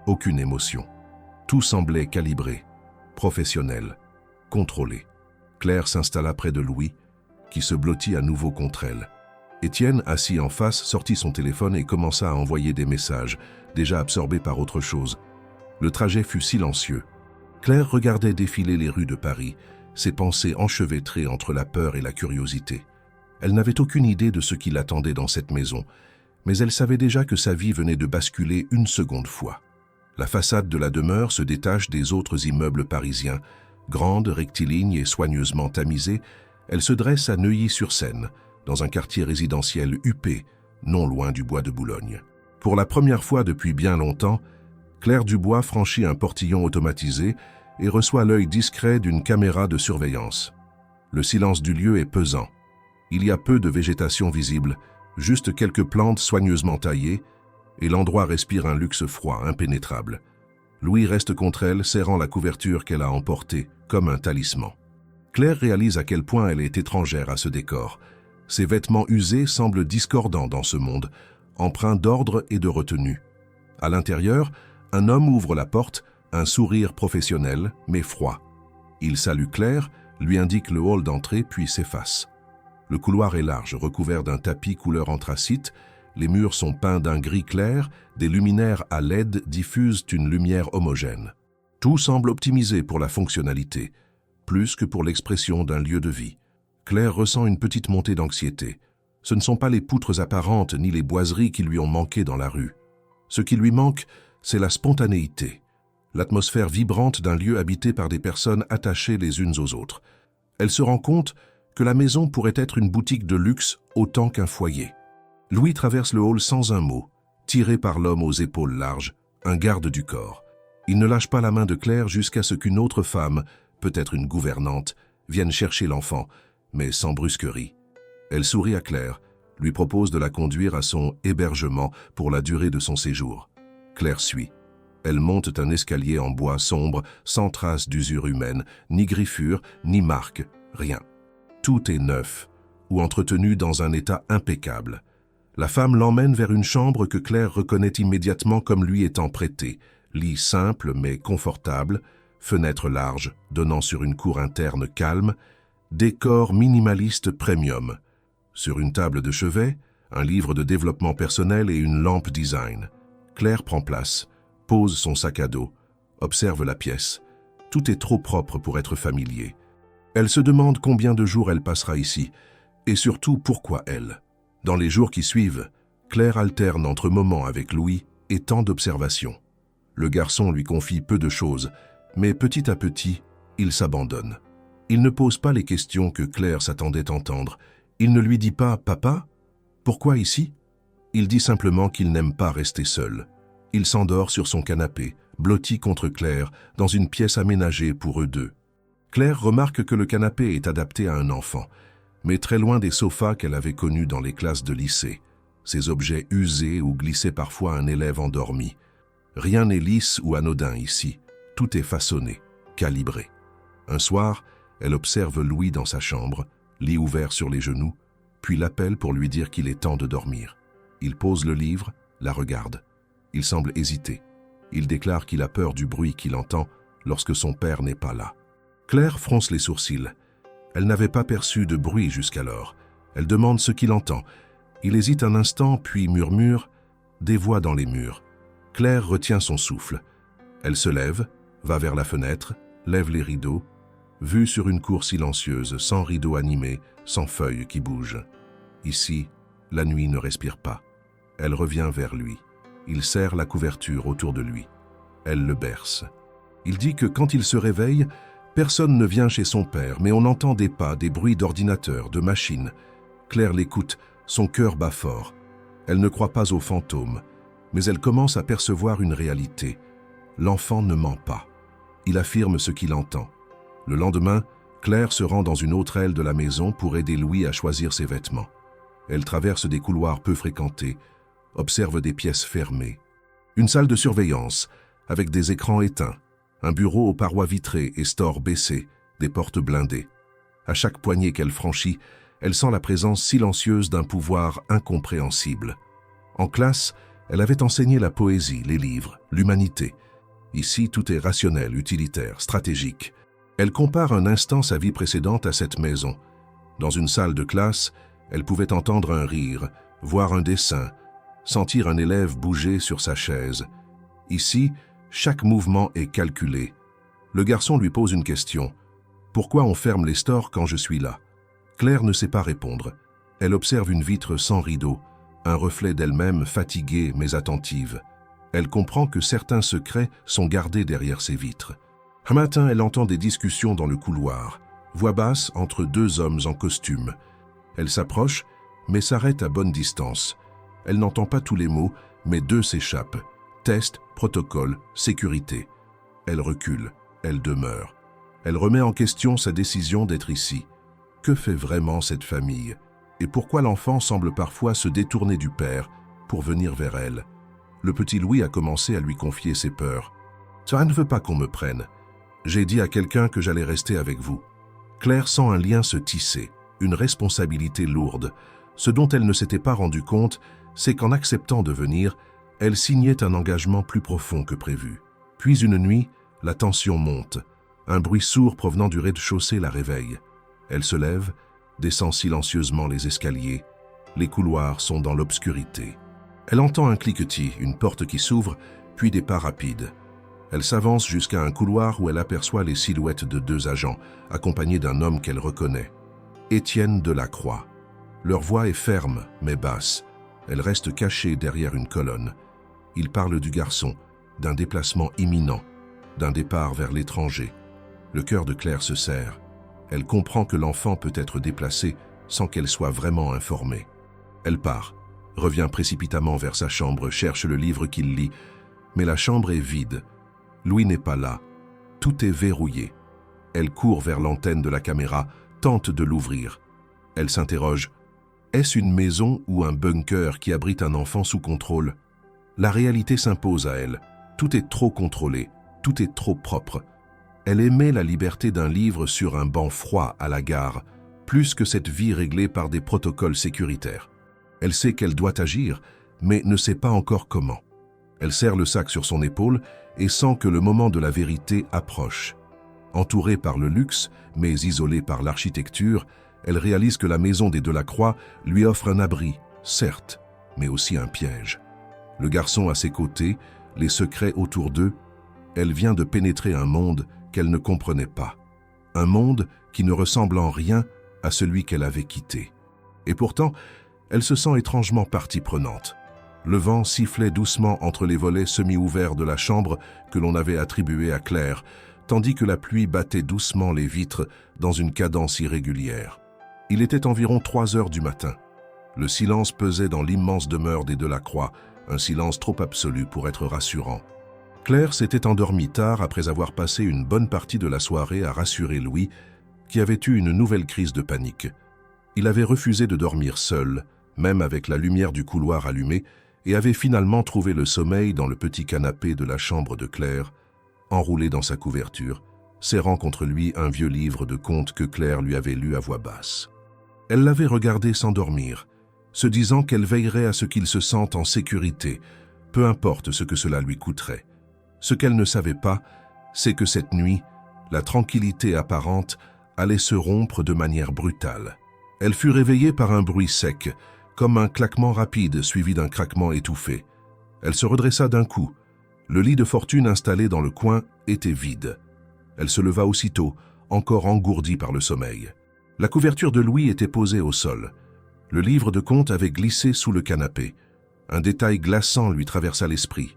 S1: Aucune émotion. Tout semblait calibré, professionnel, contrôlé. Claire s'installa près de Louis, qui se blottit à nouveau contre elle. Étienne, assis en face, sortit son téléphone et commença à envoyer des messages, déjà absorbé par autre chose. Le trajet fut silencieux. Claire regardait défiler les rues de Paris, ses pensées enchevêtrées entre la peur et la curiosité. Elle n'avait aucune idée de ce qui l'attendait dans cette maison, mais elle savait déjà que sa vie venait de basculer une seconde fois. La façade de la demeure se détache des autres immeubles parisiens. Grande, rectiligne et soigneusement tamisée, elle se dresse à Neuilly-sur-Seine, dans un quartier résidentiel huppé, non loin du bois de Boulogne. Pour la première fois depuis bien longtemps, Claire Dubois franchit un portillon automatisé et reçoit l'œil discret d'une caméra de surveillance. Le silence du lieu est pesant. Il y a peu de végétation visible, juste quelques plantes soigneusement taillées, et l'endroit respire un luxe froid, impénétrable. Louis reste contre elle, serrant la couverture qu'elle a emportée, comme un talisman. Claire réalise à quel point elle est étrangère à ce décor. Ses vêtements usés semblent discordants dans ce monde, empreints d'ordre et de retenue. À l'intérieur, un homme ouvre la porte, un sourire professionnel, mais froid. Il salue Claire, lui indique le hall d'entrée, puis s'efface. Le couloir est large, recouvert d'un tapis couleur anthracite. Les murs sont peints d'un gris clair, des luminaires à LED diffusent une lumière homogène. Tout semble optimisé pour la fonctionnalité, plus que pour l'expression d'un lieu de vie. Claire ressent une petite montée d'anxiété. Ce ne sont pas les poutres apparentes ni les boiseries qui lui ont manqué dans la rue. Ce qui lui manque, c'est la spontanéité, l'atmosphère vibrante d'un lieu habité par des personnes attachées les unes aux autres. Elle se rend compte que la maison pourrait être une boutique de luxe autant qu'un foyer. Louis traverse le hall sans un mot, tiré par l'homme aux épaules larges, un garde du corps. Il ne lâche pas la main de Claire jusqu'à ce qu'une autre femme, peut-être une gouvernante, vienne chercher l'enfant, mais sans brusquerie. Elle sourit à Claire, lui propose de la conduire à son hébergement pour la durée de son séjour. Claire suit. Elles montent un escalier en bois sombre, sans trace d'usure humaine, ni griffure, ni marque, rien. Tout est neuf, ou entretenu dans un état impeccable. La femme l'emmène vers une chambre que Claire reconnaît immédiatement comme lui étant prêtée, lit simple mais confortable, fenêtres larges donnant sur une cour interne calme, décor minimaliste premium. Sur une table de chevet, un livre de développement personnel et une lampe design. Claire prend place, pose son sac à dos, observe la pièce. Tout est trop propre pour être familier. Elle se demande combien de jours elle passera ici, et surtout pourquoi elle. Dans les jours qui suivent, Claire alterne entre moments avec Louis et temps d'observation. Le garçon lui confie peu de choses, mais petit à petit, il s'abandonne. Il ne pose pas les questions que Claire s'attendait entendre. Il ne lui dit pas « Papa, pourquoi ici ?» Il dit simplement qu'il n'aime pas rester seul. Il s'endort sur son canapé, blotti contre Claire, dans une pièce aménagée pour eux deux. Claire remarque que le canapé est adapté à un enfant, mais très loin des sofas qu'elle avait connus dans les classes de lycée. Ces objets usés où glissait parfois un élève endormi. Rien n'est lisse ou anodin ici. Tout est façonné, calibré. Un soir, elle observe Louis dans sa chambre, lit ouvert sur les genoux, puis l'appelle pour lui dire qu'il est temps de dormir. Il pose le livre, la regarde. Il semble hésiter. Il déclare qu'il a peur du bruit qu'il entend lorsque son père n'est pas là. Claire fronce les sourcils. Elle n'avait pas perçu de bruit jusqu'alors. Elle demande ce qu'il entend. Il hésite un instant, puis murmure « Des voix dans les murs ». Claire retient son souffle. Elle se lève, va vers la fenêtre, lève les rideaux, vue sur une cour silencieuse, sans rideaux animés, sans feuilles qui bougent. Ici, la nuit ne respire pas. Elle revient vers lui. Il serre la couverture autour de lui. Elle le berce. Il dit que quand il se réveille, personne ne vient chez son père, mais on entend des pas, des bruits d'ordinateur, de machines. Claire l'écoute, son cœur bat fort. Elle ne croit pas aux fantômes, mais elle commence à percevoir une réalité. L'enfant ne ment pas. Il affirme ce qu'il entend. Le lendemain, Claire se rend dans une autre aile de la maison pour aider Louis à choisir ses vêtements. Elle traverse des couloirs peu fréquentés, observe des pièces fermées. Une salle de surveillance, avec des écrans éteints, un bureau aux parois vitrées et stores baissés, des portes blindées. À chaque poignée qu'elle franchit, elle sent la présence silencieuse d'un pouvoir incompréhensible. En classe, elle avait enseigné la poésie, les livres, l'humanité. Ici, tout est rationnel, utilitaire, stratégique. Elle compare un instant sa vie précédente à cette maison. Dans une salle de classe, elle pouvait entendre un rire, voir un dessin, sentir un élève bouger sur sa chaise. Ici, chaque mouvement est calculé. Le garçon lui pose une question. « Pourquoi on ferme les stores quand je suis là ?» Claire ne sait pas répondre. Elle observe une vitre sans rideau, un reflet d'elle-même fatiguée mais attentive. Elle comprend que certains secrets sont gardés derrière ces vitres. Un matin, elle entend des discussions dans le couloir, voix basse entre deux hommes en costume. Elle s'approche, mais s'arrête à bonne distance. Elle n'entend pas tous les mots, mais deux s'échappent. Test, protocole, sécurité. Elle recule, elle demeure. Elle remet en question sa décision d'être ici. Que fait vraiment cette famille? Et pourquoi l'enfant semble parfois se détourner du père pour venir vers elle? Le petit Louis a commencé à lui confier ses peurs. « Ça ne veut pas qu'on me prenne. J'ai dit à quelqu'un que j'allais rester avec vous. » Claire sent un lien se tisser, une responsabilité lourde. Ce dont elle ne s'était pas rendu compte, c'est qu'en acceptant de venir, elle signait un engagement plus profond que prévu. Puis une nuit, la tension monte. Un bruit sourd provenant du rez-de-chaussée la réveille. Elle se lève, descend silencieusement les escaliers. Les couloirs sont dans l'obscurité. Elle entend un cliquetis, une porte qui s'ouvre, puis des pas rapides. Elle s'avance jusqu'à un couloir où elle aperçoit les silhouettes de deux agents, accompagnés d'un homme qu'elle reconnaît. Étienne Delacroix. Leur voix est ferme, mais basse. Elle reste cachée derrière une colonne. Il parle du garçon, d'un déplacement imminent, d'un départ vers l'étranger. Le cœur de Claire se serre. Elle comprend que l'enfant peut être déplacé sans qu'elle soit vraiment informée. Elle part, revient précipitamment vers sa chambre, cherche le livre qu'il lit, mais la chambre est vide. Louis n'est pas là. Tout est verrouillé. Elle court vers l'antenne de la caméra, tente de l'ouvrir. Elle s'interroge. Est-ce une maison ou un bunker qui abrite un enfant sous contrôle? La réalité s'impose à elle. Tout est trop contrôlé, tout est trop propre. Elle aimait la liberté d'un livre sur un banc froid à la gare, plus que cette vie réglée par des protocoles sécuritaires. Elle sait qu'elle doit agir, mais ne sait pas encore comment. Elle serre le sac sur son épaule et sent que le moment de la vérité approche. Entourée par le luxe, mais isolée par l'architecture, elle réalise que la maison des Delacroix lui offre un abri, certes, mais aussi un piège. Le garçon à ses côtés, les secrets autour d'eux, elle vient de pénétrer un monde qu'elle ne comprenait pas. Un monde qui ne ressemble en rien à celui qu'elle avait quitté. Et pourtant, elle se sent étrangement partie prenante. Le vent sifflait doucement entre les volets semi-ouverts de la chambre que l'on avait attribuée à Claire, tandis que la pluie battait doucement les vitres dans une cadence irrégulière. Il était environ 3 heures du matin. Le silence pesait dans l'immense demeure des Delacroix, un silence trop absolu pour être rassurant. Claire s'était endormie tard après avoir passé une bonne partie de la soirée à rassurer Louis, qui avait eu une nouvelle crise de panique. Il avait refusé de dormir seul, même avec la lumière du couloir allumée, et avait finalement trouvé le sommeil dans le petit canapé de la chambre de Claire, enroulé dans sa couverture, serrant contre lui un vieux livre de contes que Claire lui avait lu à voix basse. Elle l'avait regardé s'endormir, se disant qu'elle veillerait à ce qu'il se sente en sécurité, peu importe ce que cela lui coûterait. Ce qu'elle ne savait pas, c'est que cette nuit, la tranquillité apparente allait se rompre de manière brutale. Elle fut réveillée par un bruit sec, comme un claquement rapide suivi d'un craquement étouffé. Elle se redressa d'un coup. Le lit de fortune installé dans le coin était vide. Elle se leva aussitôt, encore engourdie par le sommeil. La couverture de Louis était posée au sol. Le livre de contes avait glissé sous le canapé. Un détail glaçant lui traversa l'esprit.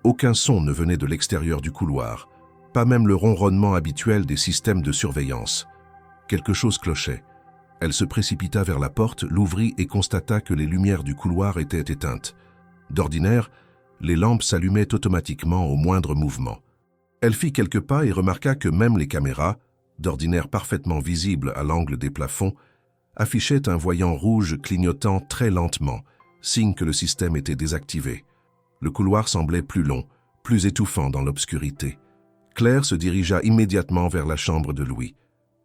S1: Aucun son ne venait de l'extérieur du couloir, pas même le ronronnement habituel des systèmes de surveillance. Quelque chose clochait. Elle se précipita vers la porte, l'ouvrit et constata que les lumières du couloir étaient éteintes. D'ordinaire, les lampes s'allumaient automatiquement au moindre mouvement. Elle fit quelques pas et remarqua que même les caméras, d'ordinaire parfaitement visibles à l'angle des plafonds, affichaient un voyant rouge clignotant très lentement, signe que le système était désactivé. Le couloir semblait plus long, plus étouffant dans l'obscurité. Claire se dirigea immédiatement vers la chambre de Louis.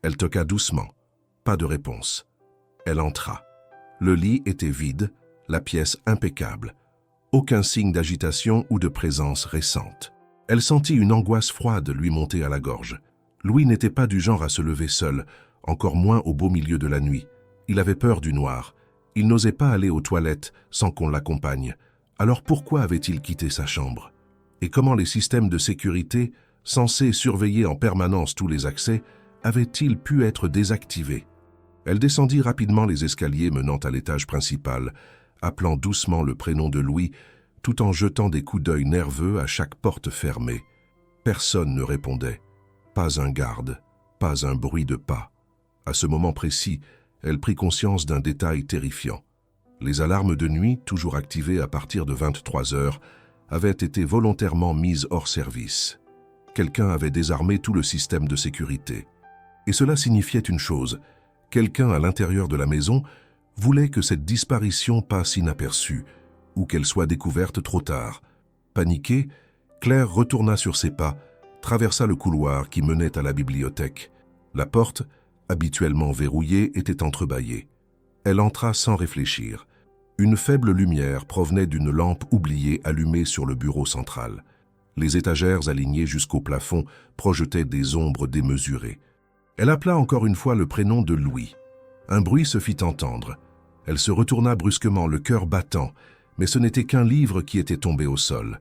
S1: Elle toqua doucement. Pas de réponse. Elle entra. Le lit était vide, la pièce impeccable. Aucun signe d'agitation ou de présence récente. Elle sentit une angoisse froide lui monter à la gorge. Louis n'était pas du genre à se lever seul, encore moins au beau milieu de la nuit. Il avait peur du noir. Il n'osait pas aller aux toilettes sans qu'on l'accompagne. Alors pourquoi avait-il quitté sa chambre? Et comment les systèmes de sécurité, censés surveiller en permanence tous les accès, avaient-ils pu être désactivés? Elle descendit rapidement les escaliers menant à l'étage principal, appelant doucement le prénom de Louis, tout en jetant des coups d'œil nerveux à chaque porte fermée. Personne ne répondait. Pas un garde, pas un bruit de pas. À ce moment précis, elle prit conscience d'un détail terrifiant. Les alarmes de nuit, toujours activées à partir de 23 heures, avaient été volontairement mises hors service. Quelqu'un avait désarmé tout le système de sécurité. Et cela signifiait une chose. Quelqu'un à l'intérieur de la maison voulait que cette disparition passe inaperçue, ou qu'elle soit découverte trop tard. Paniquée, Claire retourna sur ses pas, traversa le couloir qui menait à la bibliothèque. La porte, habituellement verrouillée, était entrebâillée. Elle entra sans réfléchir. Une faible lumière provenait d'une lampe oubliée allumée sur le bureau central. Les étagères alignées jusqu'au plafond projetaient des ombres démesurées. Elle appela encore une fois le prénom de Louis. Un bruit se fit entendre. Elle se retourna brusquement, le cœur battant, mais ce n'était qu'un livre qui était tombé au sol.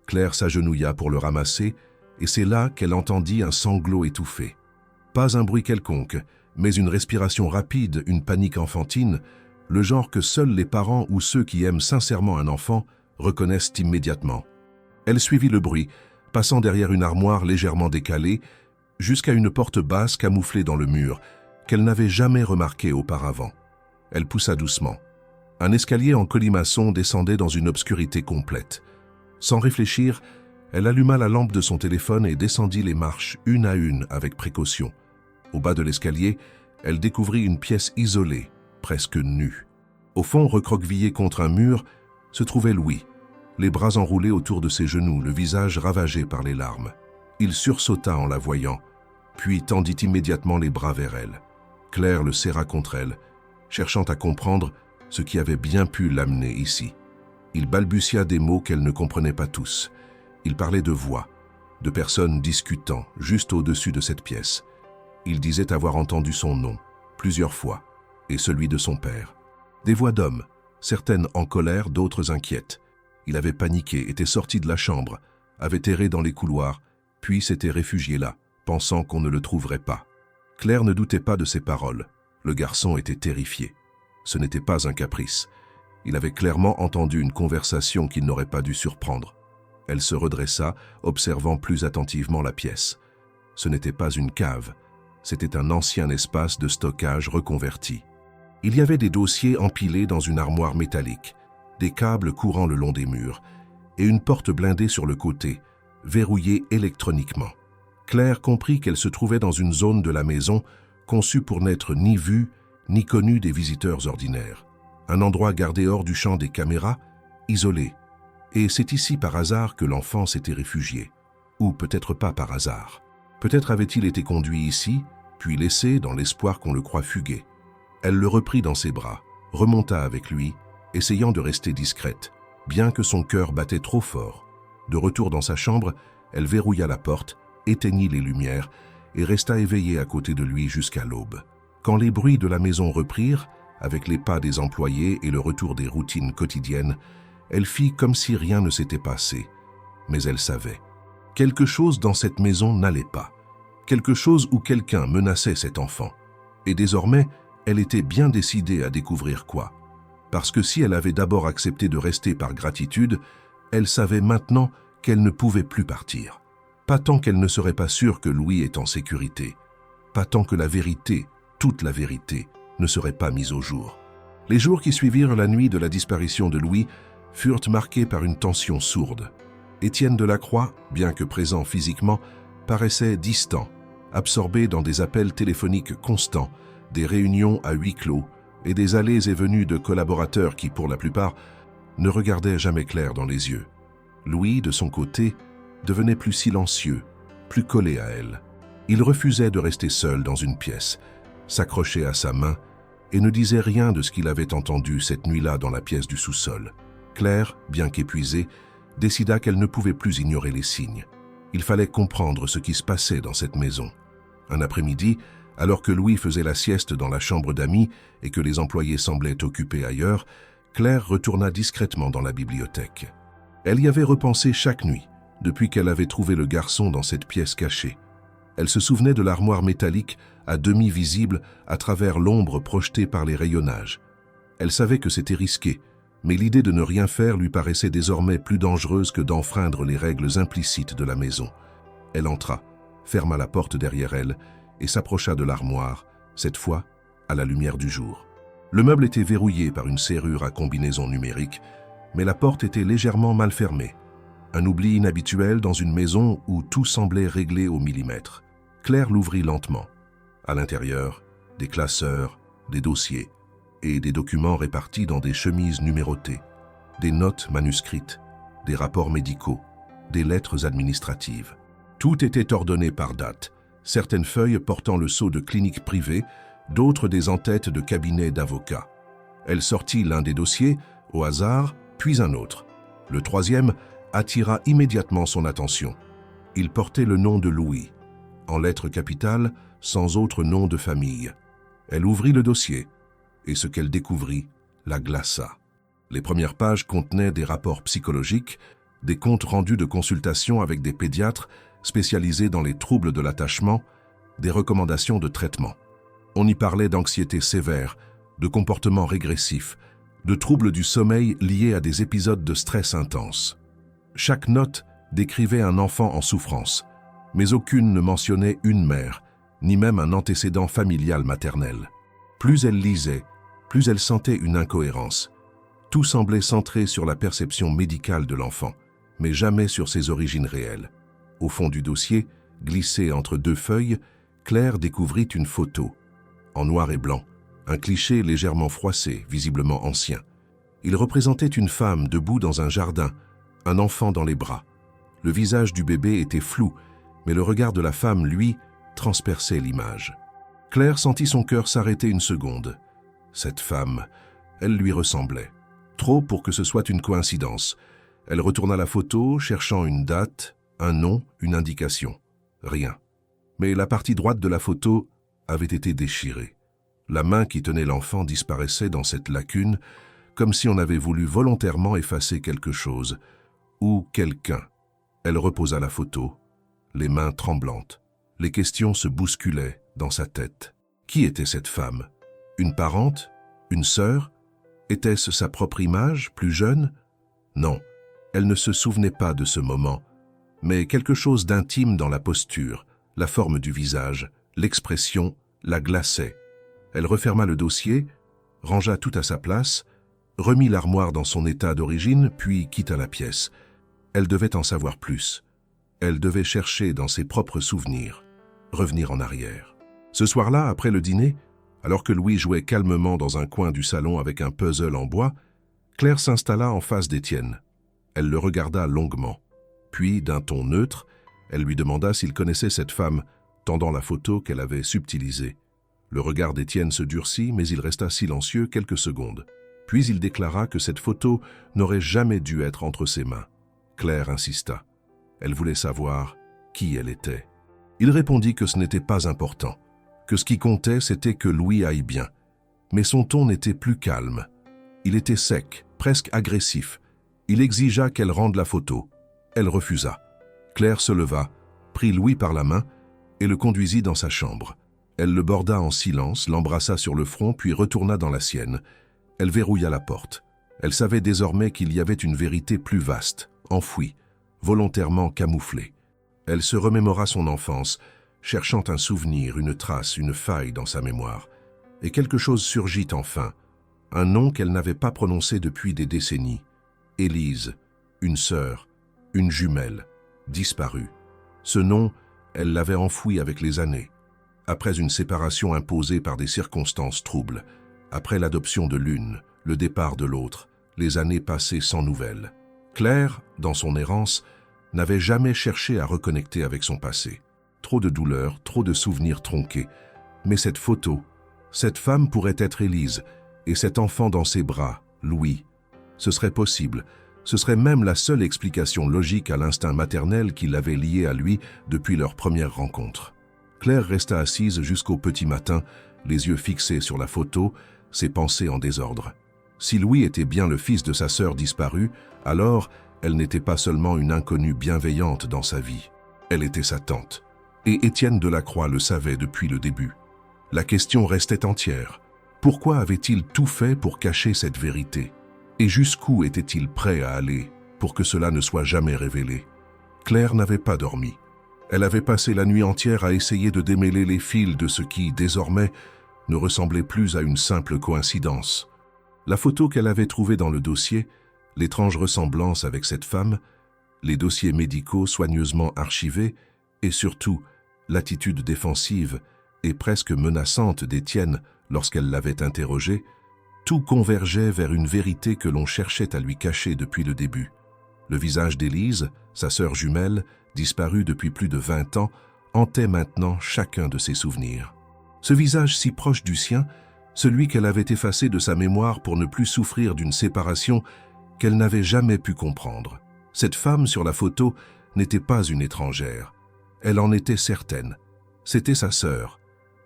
S1: Claire s'agenouilla pour le ramasser, et c'est là qu'elle entendit un sanglot étouffé. Pas un bruit quelconque, mais une respiration rapide, une panique enfantine, le genre que seuls les parents ou ceux qui aiment sincèrement un enfant reconnaissent immédiatement. Elle suivit le bruit, passant derrière une armoire légèrement décalée, jusqu'à une porte basse camouflée dans le mur, qu'elle n'avait jamais remarquée auparavant. Elle poussa doucement. Un escalier en colimaçon descendait dans une obscurité complète. Sans réfléchir, elle alluma la lampe de son téléphone et descendit les marches une à une avec précaution. Au bas de l'escalier, elle découvrit une pièce isolée, presque nue. Au fond, recroquevillé contre un mur, se trouvait Louis, les bras enroulés autour de ses genoux, le visage ravagé par les larmes. Il sursauta en la voyant, puis tendit immédiatement les bras vers elle. Claire le serra contre elle, cherchant à comprendre ce qui avait bien pu l'amener ici. Il balbutia des mots qu'elle ne comprenait pas tous. Il parlait de voix, de personnes discutant juste au-dessus de cette pièce. Il disait avoir entendu son nom, plusieurs fois, et celui de son père. Des voix d'hommes, certaines en colère, d'autres inquiètes. Il avait paniqué, était sorti de la chambre, avait erré dans les couloirs, puis s'était réfugié là, pensant qu'on ne le trouverait pas. Claire ne doutait pas de ses paroles. Le garçon était terrifié. Ce n'était pas un caprice. Il avait clairement entendu une conversation qu'il n'aurait pas dû surprendre. Elle se redressa, observant plus attentivement la pièce. Ce n'était pas une cave, c'était un ancien espace de stockage reconverti. Il y avait des dossiers empilés dans une armoire métallique, des câbles courant le long des murs, et une porte blindée sur le côté, verrouillée électroniquement. Claire comprit qu'elle se trouvait dans une zone de la maison conçue pour n'être ni vue ni connue des visiteurs ordinaires. Un endroit gardé hors du champ des caméras, isolé. Et c'est ici par hasard que l'enfant s'était réfugié. Ou peut-être pas par hasard. Peut-être avait-il été conduit ici, puis laissé dans l'espoir qu'on le croie fugué. Elle le reprit dans ses bras, remonta avec lui, essayant de rester discrète, bien que son cœur battait trop fort. De retour dans sa chambre, elle verrouilla la porte, éteignit les lumières et resta éveillée à côté de lui jusqu'à l'aube. Quand les bruits de la maison reprirent, avec les pas des employés et le retour des routines quotidiennes, elle fit comme si rien ne s'était passé. Mais elle savait. Quelque chose dans cette maison n'allait pas. Quelque chose où quelqu'un menaçait cet enfant. Et désormais, elle était bien décidée à découvrir quoi. Parce que si elle avait d'abord accepté de rester par gratitude, elle savait maintenant qu'elle ne pouvait plus partir. Pas tant qu'elle ne serait pas sûre que Louis est en sécurité. Pas tant que la vérité, toute la vérité, ne serait pas mise au jour. Les jours qui suivirent la nuit de la disparition de Louis furent marqués par une tension sourde. Étienne Delacroix, bien que présent physiquement, paraissait distant, absorbé dans des appels téléphoniques constants, des réunions à huis clos et des allées et venues de collaborateurs qui, pour la plupart, ne regardaient jamais clair dans les yeux. Louis, de son côté, devenait plus silencieux, plus collé à elle. Il refusait de rester seul dans une pièce, s'accrochait à sa main et ne disait rien de ce qu'il avait entendu cette nuit-là dans la pièce du sous-sol. Claire, bien qu'épuisée, décida qu'elle ne pouvait plus ignorer les signes. Il fallait comprendre ce qui se passait dans cette maison. Un après-midi, alors que Louis faisait la sieste dans la chambre d'amis et que les employés semblaient occupés ailleurs, Claire retourna discrètement dans la bibliothèque. Elle y avait repensé chaque nuit, depuis qu'elle avait trouvé le garçon dans cette pièce cachée. Elle se souvenait de l'armoire métallique à demi visible à travers l'ombre projetée par les rayonnages. Elle savait que c'était risqué, mais l'idée de ne rien faire lui paraissait désormais plus dangereuse que d'enfreindre les règles implicites de la maison. Elle entra, ferma la porte derrière elle et s'approcha de l'armoire, cette fois à la lumière du jour. Le meuble était verrouillé par une serrure à combinaison numérique, mais la porte était légèrement mal fermée. Un oubli inhabituel dans une maison où tout semblait réglé au millimètre. Claire l'ouvrit lentement. À l'intérieur, des classeurs, des dossiers et des documents répartis dans des chemises numérotées, des notes manuscrites, des rapports médicaux, des lettres administratives. Tout était ordonné par date, certaines feuilles portant le sceau de clinique privée, d'autres des en-têtes de cabinets d'avocats. Elle sortit l'un des dossiers, au hasard, puis un autre. Le troisième attira immédiatement son attention. Il portait le nom de Louis, en lettres capitales, sans autre nom de famille. Elle ouvrit le dossier, et ce qu'elle découvrit la glaça. Les premières pages contenaient des rapports psychologiques, des comptes rendus de consultation avec des pédiatres spécialisés dans les troubles de l'attachement, des recommandations de traitement. On y parlait d'anxiété sévère, de comportements régressifs, de troubles du sommeil liés à des épisodes de stress intense. Chaque note décrivait un enfant en souffrance, mais aucune ne mentionnait une mère, ni même un antécédent familial maternel. Plus elle lisait, plus elle sentait une incohérence. Tout semblait centré sur la perception médicale de l'enfant, mais jamais sur ses origines réelles. Au fond du dossier, glissé entre deux feuilles, Claire découvrit une photo, en noir et blanc, un cliché légèrement froissé, visiblement ancien. Il représentait une femme debout dans un jardin, un enfant dans les bras. Le visage du bébé était flou, mais le regard de la femme, lui, transperçait l'image. Claire sentit son cœur s'arrêter une seconde. Cette femme, elle lui ressemblait. Trop pour que ce soit une coïncidence. Elle retourna la photo, cherchant une date, Un nom, une indication. Rien. Mais la partie droite de la photo avait été déchirée. La main qui tenait l'enfant disparaissait dans cette lacune, comme si on avait voulu volontairement effacer quelque chose, ou quelqu'un. Elle reposa la photo, les mains tremblantes. Les questions se bousculaient dans sa tête. Qui était cette femme? Une parente? Une sœur? Était-ce sa propre image, plus jeune? Non, elle ne se souvenait pas de ce moment, mais quelque chose d'intime dans la posture, la forme du visage, l'expression, la glaçait. Elle referma le dossier, rangea tout à sa place, remit l'armoire dans son état d'origine, puis quitta la pièce. Elle devait en savoir plus. Elle devait chercher dans ses propres souvenirs, revenir en arrière. Ce soir-là, après le dîner, alors que Louis jouait calmement dans un coin du salon avec un puzzle en bois, Claire s'installa en face d'Étienne. Elle le regarda longuement. Puis, d'un ton neutre, elle lui demanda s'il connaissait cette femme, tendant la photo qu'elle avait subtilisée. Le regard d'Étienne se durcit, mais il resta silencieux quelques secondes. Puis il déclara que cette photo n'aurait jamais dû être entre ses mains. Claire insista. Elle voulait savoir qui elle était. Il répondit que ce n'était pas important, que ce qui comptait, c'était que Louis aille bien. Mais son ton n'était plus calme. Il était sec, presque agressif. Il exigea qu'elle rende la photo. Elle refusa. Claire se leva, prit Louis par la main et le conduisit dans sa chambre. Elle le borda en silence, l'embrassa sur le front, puis retourna dans la sienne. Elle verrouilla la porte. Elle savait désormais qu'il y avait une vérité plus vaste, enfouie, volontairement camouflée. Elle se remémora son enfance, cherchant un souvenir, une trace, une faille dans sa mémoire. Et quelque chose surgit enfin, un nom qu'elle n'avait pas prononcé depuis des décennies. Élise, une sœur, une jumelle, disparue. Ce nom, elle l'avait enfoui avec les années. Après une séparation imposée par des circonstances troubles, après l'adoption de l'une, le départ de l'autre, les années passées sans nouvelles. Claire, dans son errance, n'avait jamais cherché à reconnecter avec son passé. Trop de douleurs, trop de souvenirs tronqués. Mais cette photo, cette femme pourrait être Élise, et cet enfant dans ses bras, Louis. Ce serait possible. Ce serait même la seule explication logique à l'instinct maternel qui l'avait lié à lui depuis leur première rencontre. Claire resta assise jusqu'au petit matin, les yeux fixés sur la photo, ses pensées en désordre. Si Louis était bien le fils de sa sœur disparue, alors elle n'était pas seulement une inconnue bienveillante dans sa vie. Elle était sa tante. Et Étienne Delacroix le savait depuis le début. La question restait entière. Pourquoi avait-il tout fait pour cacher cette vérité? Et jusqu'où était-il prêt à aller pour que cela ne soit jamais révélé? Claire n'avait pas dormi. Elle avait passé la nuit entière à essayer de démêler les fils de ce qui, désormais, ne ressemblait plus à une simple coïncidence. La photo qu'elle avait trouvée dans le dossier, l'étrange ressemblance avec cette femme, les dossiers médicaux soigneusement archivés, et surtout, l'attitude défensive et presque menaçante d'Étienne lorsqu'elle l'avait interrogé, tout convergeait vers une vérité que l'on cherchait à lui cacher depuis le début. Le visage d'Élise, sa sœur jumelle, disparue depuis plus de 20 ans, hantait maintenant chacun de ses souvenirs. Ce visage si proche du sien, celui qu'elle avait effacé de sa mémoire pour ne plus souffrir d'une séparation qu'elle n'avait jamais pu comprendre. Cette femme sur la photo n'était pas une étrangère. Elle en était certaine. C'était sa sœur.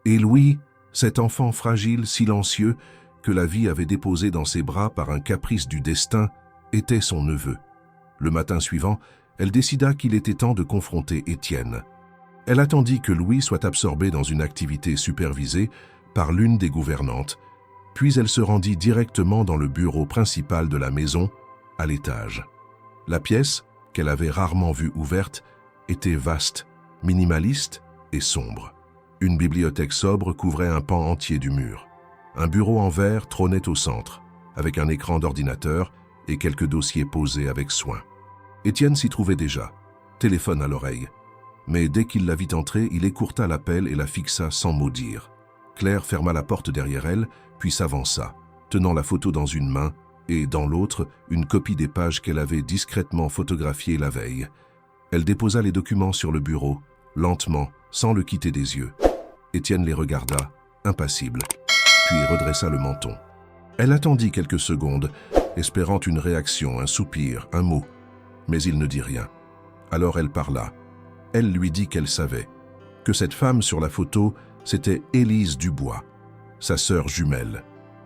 S1: Et Louis, cet enfant fragile, silencieux, que la vie avait déposé dans ses bras par un caprice du destin, était son neveu. Le matin suivant, elle décida qu'il était temps de confronter Étienne. Elle attendit que Louis soit absorbé dans une activité supervisée par l'une des gouvernantes, puis elle se rendit directement dans le bureau principal de la maison, à l'étage. La pièce, qu'elle avait rarement vue ouverte, était vaste, minimaliste et sombre. Une bibliothèque sobre couvrait un pan entier du mur. Un bureau en verre trônait au centre, avec un écran d'ordinateur et quelques dossiers posés avec soin. Étienne s'y trouvait déjà, téléphone à l'oreille. Mais dès qu'il la vit entrer, il écourta l'appel et la fixa sans mot dire. Claire ferma la porte derrière elle, puis s'avança, tenant la photo dans une main et, dans l'autre, une copie des pages qu'elle avait discrètement photographiées la veille. Elle déposa les documents sur le bureau, lentement, sans le quitter des yeux. Étienne les regarda, impassible, puis redressa le menton. Elle attendit quelques secondes, espérant une réaction, un soupir, un mot, mais il ne dit rien. Alors elle parla. Elle lui dit qu'elle savait que cette femme sur la photo, c'était Élise Dubois, sa sœur jumelle,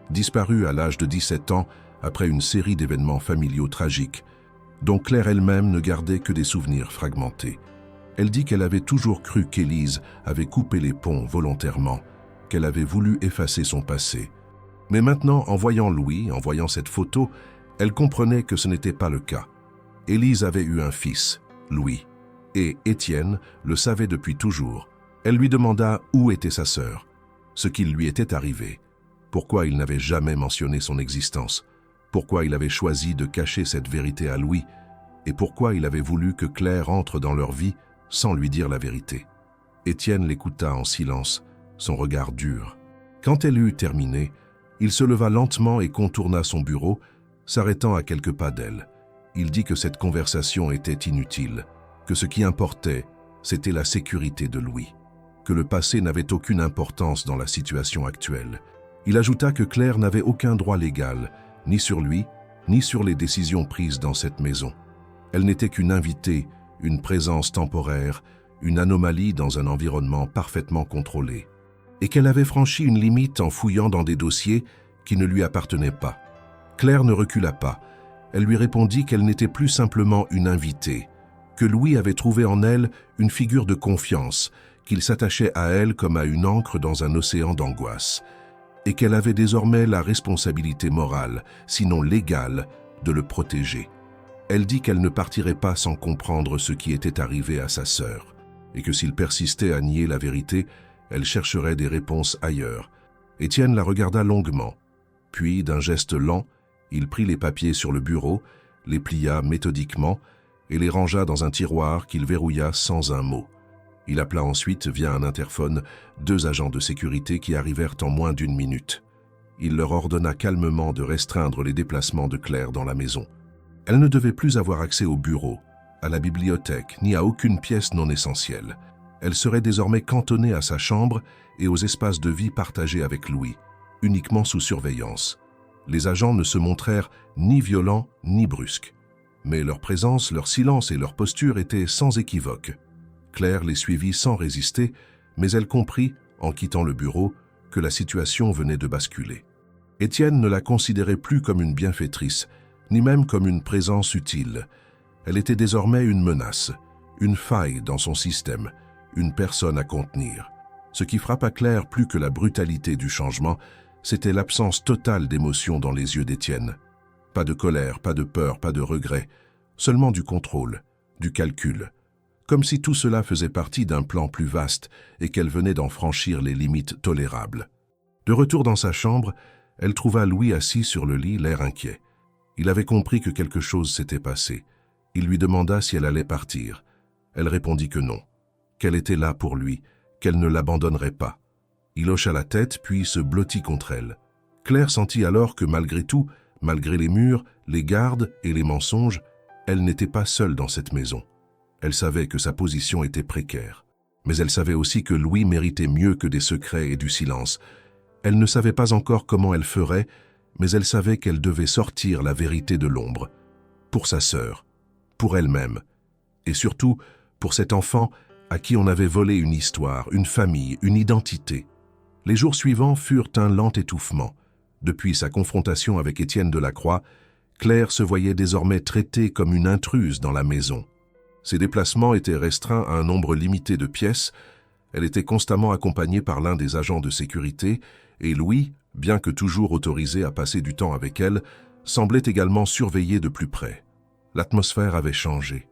S1: disparue à l'âge de 17 ans après une série d'événements familiaux tragiques, dont Claire elle-même ne gardait que des souvenirs fragmentés. Elle dit qu'elle avait toujours cru qu'Élise avait coupé les ponts volontairement, qu'elle avait voulu effacer son passé. Mais maintenant, en voyant Louis, en voyant cette photo, elle comprenait que ce n'était pas le cas. Élise avait eu un fils, Louis, et Étienne le savait depuis toujours. Elle lui demanda où était sa sœur, ce qui lui était arrivé, pourquoi il n'avait jamais mentionné son existence, pourquoi il avait choisi de cacher cette vérité à Louis, et pourquoi il avait voulu que Claire entre dans leur vie sans lui dire la vérité. Étienne l'écouta en silence, son regard dur. Quand elle eut terminé, il se leva lentement et contourna son bureau, s'arrêtant à quelques pas d'elle. Il dit que cette conversation était inutile, que ce qui importait, c'était la sécurité de Louis, que le passé n'avait aucune importance dans la situation actuelle. Il ajouta que Claire n'avait aucun droit légal, ni sur lui, ni sur les décisions prises dans cette maison. Elle n'était qu'une invitée, une présence temporaire, une anomalie dans un environnement parfaitement contrôlé, et qu'elle avait franchi une limite en fouillant dans des dossiers qui ne lui appartenaient pas. Claire ne recula pas. Elle lui répondit qu'elle n'était plus simplement une invitée, que Louis avait trouvé en elle une figure de confiance, qu'il s'attachait à elle comme à une ancre dans un océan d'angoisse, et qu'elle avait désormais la responsabilité morale, sinon légale, de le protéger. Elle dit qu'elle ne partirait pas sans comprendre ce qui était arrivé à sa sœur, et que s'il persistait à nier la vérité, elle chercherait des réponses ailleurs. Étienne la regarda longuement, puis d'un geste lent, il prit les papiers sur le bureau, les plia méthodiquement et les rangea dans un tiroir qu'il verrouilla sans un mot. Il appela ensuite, via un interphone, 2 agents de sécurité qui arrivèrent en moins d'1 minute. Il leur ordonna calmement de restreindre les déplacements de Claire dans la maison. Elle ne devait plus avoir accès au bureau, à la bibliothèque, ni à aucune pièce non essentielle. Elle serait désormais cantonnée à sa chambre et aux espaces de vie partagés avec Louis, uniquement sous surveillance. Les agents ne se montrèrent ni violents ni brusques, mais leur présence, leur silence et leur posture étaient sans équivoque. Claire les suivit sans résister, mais elle comprit, en quittant le bureau, que la situation venait de basculer. Étienne ne la considérait plus comme une bienfaitrice, ni même comme une présence utile. Elle était désormais une menace, une faille dans son système, une personne à contenir. Ce qui frappa Claire plus que la brutalité du changement, c'était l'absence totale d'émotion dans les yeux d'Étienne. Pas de colère, pas de peur, pas de regret, seulement du contrôle, du calcul. Comme si tout cela faisait partie d'un plan plus vaste et qu'elle venait d'en franchir les limites tolérables. De retour dans sa chambre, elle trouva Louis assis sur le lit, l'air inquiet. Il avait compris que quelque chose s'était passé. Il lui demanda si elle allait partir. Elle répondit que non, qu'elle était là pour lui, qu'elle ne l'abandonnerait pas. Il hocha la tête, puis se blottit contre elle. Claire sentit alors que malgré tout, malgré les murs, les gardes et les mensonges, elle n'était pas seule dans cette maison. Elle savait que sa position était précaire. Mais elle savait aussi que Louis méritait mieux que des secrets et du silence. Elle ne savait pas encore comment elle ferait, mais elle savait qu'elle devait sortir la vérité de l'ombre. Pour sa sœur, pour elle-même, et surtout pour cet enfant à qui on avait volé une histoire, une famille, une identité. Les jours suivants furent un lent étouffement. Depuis sa confrontation avec Étienne Delacroix, Claire se voyait désormais traitée comme une intruse dans la maison. Ses déplacements étaient restreints à un nombre limité de pièces. Elle était constamment accompagnée par l'un des agents de sécurité et Louis, bien que toujours autorisé à passer du temps avec elle, semblait également surveillé de plus près. L'atmosphère avait changé.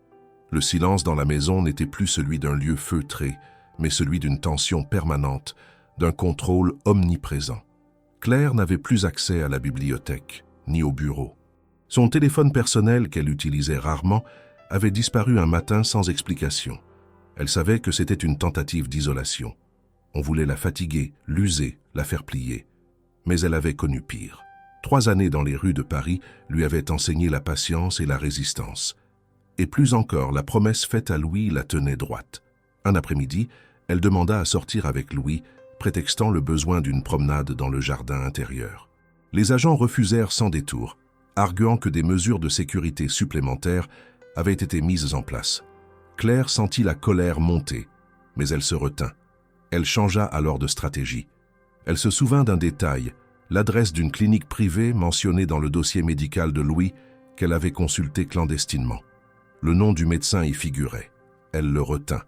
S1: Le silence dans la maison n'était plus celui d'un lieu feutré, mais celui d'une tension permanente, d'un contrôle omniprésent. Claire n'avait plus accès à la bibliothèque, ni au bureau. Son téléphone personnel, qu'elle utilisait rarement, avait disparu un matin sans explication. Elle savait que c'était une tentative d'isolation. On voulait la fatiguer, l'user, la faire plier. Mais elle avait connu pire. 3 années dans les rues de Paris lui avaient enseigné la patience et la résistance. Et plus encore, la promesse faite à Louis la tenait droite. Un après-midi, elle demanda à sortir avec Louis, prétextant le besoin d'une promenade dans le jardin intérieur. Les agents refusèrent sans détour, arguant que des mesures de sécurité supplémentaires avaient été mises en place. Claire sentit la colère monter, mais elle se retint. Elle changea alors de stratégie. Elle se souvint d'un détail, l'adresse d'une clinique privée mentionnée dans le dossier médical de Louis qu'elle avait consulté clandestinement. Le nom du médecin y figurait. Elle le retint.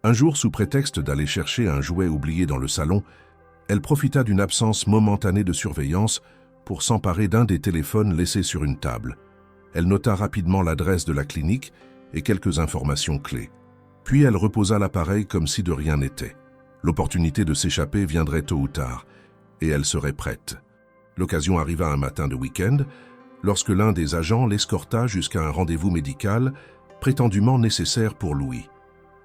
S1: Un jour, sous prétexte d'aller chercher un jouet oublié dans le salon, elle profita d'une absence momentanée de surveillance pour s'emparer d'un des téléphones laissés sur une table. Elle nota rapidement l'adresse de la clinique et quelques informations clés. Puis elle reposa l'appareil comme si de rien n'était. L'opportunité de s'échapper viendrait tôt ou tard, et elle serait prête. L'occasion arriva un matin de week-end, lorsque l'un des agents l'escorta jusqu'à un rendez-vous médical prétendument nécessaire pour Louis.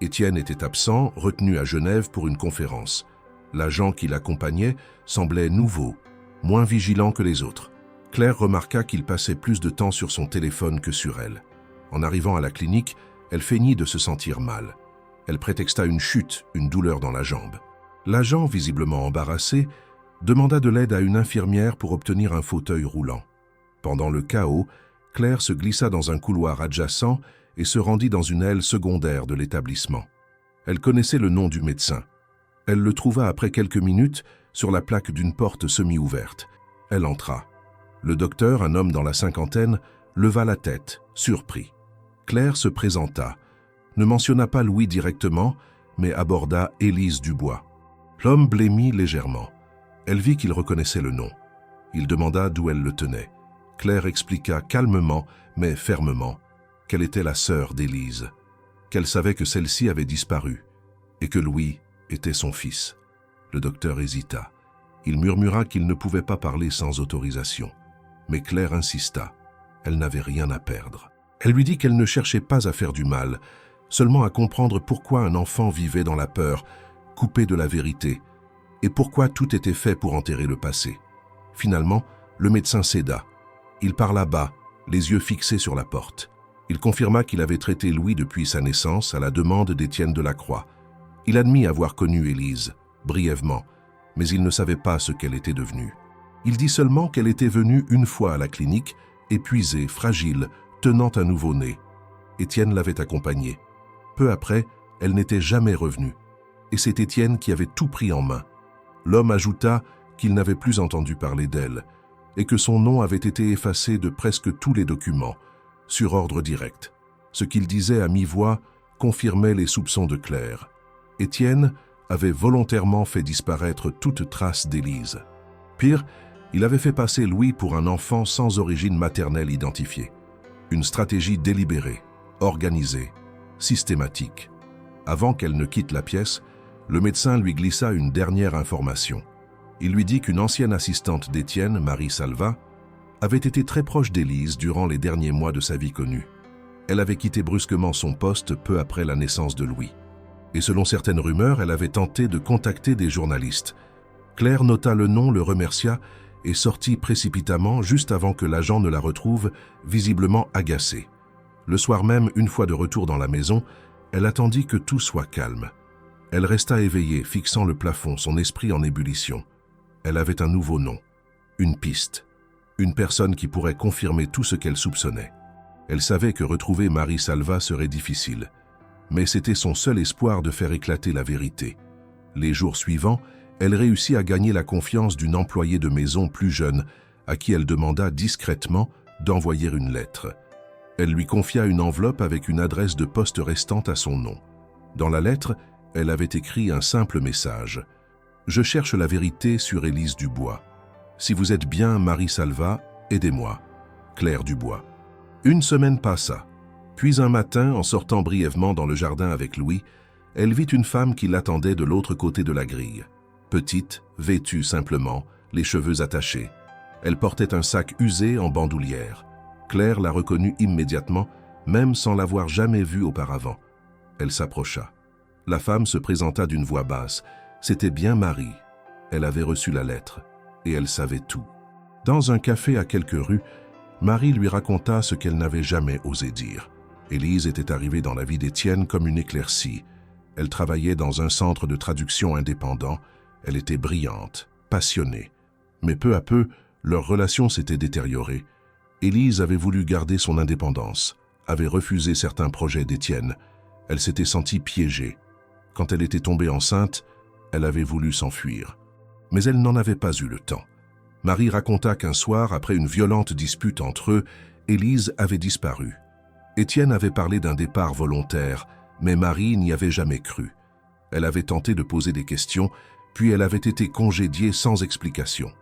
S1: Étienne était absent, retenu à Genève pour une conférence. L'agent qui l'accompagnait semblait nouveau, moins vigilant que les autres. Claire remarqua qu'il passait plus de temps sur son téléphone que sur elle. En arrivant à la clinique, elle feignit de se sentir mal. Elle prétexta une chute, une douleur dans la jambe. L'agent, visiblement embarrassé, demanda de l'aide à une infirmière pour obtenir un fauteuil roulant. Pendant le chaos, Claire se glissa dans un couloir adjacent et se rendit dans une aile secondaire de l'établissement. Elle connaissait le nom du médecin. Elle le trouva après quelques minutes sur la plaque d'une porte semi-ouverte. Elle entra. Le docteur, un homme dans la cinquantaine, leva la tête, surpris. Claire se présenta, ne mentionna pas Louis directement, mais aborda Élise Dubois. L'homme blêmit légèrement. Elle vit qu'il reconnaissait le nom. Il demanda d'où elle le tenait. Claire expliqua calmement, mais fermement, qu'elle était la sœur d'Élise, qu'elle savait que celle-ci avait disparu, et que Louis était son fils. Le docteur hésita. Il murmura qu'il ne pouvait pas parler sans autorisation. Mais Claire insista. Elle n'avait rien à perdre. Elle lui dit qu'elle ne cherchait pas à faire du mal, seulement à comprendre pourquoi un enfant vivait dans la peur, coupé de la vérité, et pourquoi tout était fait pour enterrer le passé. Finalement, le médecin céda. Il parla bas, les yeux fixés sur la porte. Il confirma qu'il avait traité Louis depuis sa naissance à la demande d'Étienne Delacroix. Il admit avoir connu Élise, brièvement, mais il ne savait pas ce qu'elle était devenue. Il dit seulement qu'elle était venue une fois à la clinique, épuisée, fragile, tenant un nouveau-né. Étienne l'avait accompagnée. Peu après, elle n'était jamais revenue. Et c'est Étienne qui avait tout pris en main. L'homme ajouta qu'il n'avait plus entendu parler d'elle et que son nom avait été effacé de presque tous les documents, sur ordre direct. Ce qu'il disait à mi-voix confirmait les soupçons de Claire. Étienne avait volontairement fait disparaître toute trace d'Élise. Pire, il avait fait passer Louis pour un enfant sans origine maternelle identifiée. Une stratégie délibérée, organisée, systématique. Avant qu'elle ne quitte la pièce, le médecin lui glissa une dernière information. Il lui dit qu'une ancienne assistante d'Étienne, Marie Salva, avait été très proche d'Élise durant les derniers mois de sa vie connue. Elle avait quitté brusquement son poste peu après la naissance de Louis. Et selon certaines rumeurs, elle avait tenté de contacter des journalistes. Claire nota le nom, le remercia et sortit précipitamment juste avant que l'agent ne la retrouve, visiblement agacée. Le soir même, une fois de retour dans la maison, elle attendit que tout soit calme. Elle resta éveillée, fixant le plafond, son esprit en ébullition. Elle avait un nouveau nom, une piste, une personne qui pourrait confirmer tout ce qu'elle soupçonnait. Elle savait que retrouver Marie Salva serait difficile, mais c'était son seul espoir de faire éclater la vérité. Les jours suivants, elle réussit à gagner la confiance d'une employée de maison plus jeune, à qui elle demanda discrètement d'envoyer une lettre. Elle lui confia une enveloppe avec une adresse de poste restante à son nom. Dans la lettre, elle avait écrit un simple message. « Je cherche la vérité sur Élise Dubois. Si vous êtes bien Marie Salva, aidez-moi. Claire Dubois. » Une semaine passa. Puis un matin, en sortant brièvement dans le jardin avec Louis, elle vit une femme qui l'attendait de l'autre côté de la grille. Petite, vêtue simplement, les cheveux attachés. Elle portait un sac usé en bandoulière. Claire la reconnut immédiatement, même sans l'avoir jamais vue auparavant. Elle s'approcha. La femme se présenta d'une voix basse. C'était bien Marie. Elle avait reçu la lettre, et elle savait tout. Dans un café à quelques rues, Marie lui raconta ce qu'elle n'avait jamais osé dire. Élise était arrivée dans la vie d'Étienne comme une éclaircie. Elle travaillait dans un centre de traduction indépendant. Elle était brillante, passionnée. Mais peu à peu, leur relation s'était détériorée. Élise avait voulu garder son indépendance, avait refusé certains projets d'Étienne. Elle s'était sentie piégée. Quand elle était tombée enceinte, elle avait voulu s'enfuir. Mais elle n'en avait pas eu le temps. Marie raconta qu'un soir, après une violente dispute entre eux, Élise avait disparu. Étienne avait parlé d'un départ volontaire, mais Marie n'y avait jamais cru. Elle avait tenté de poser des questions, puis elle avait été congédiée sans explication.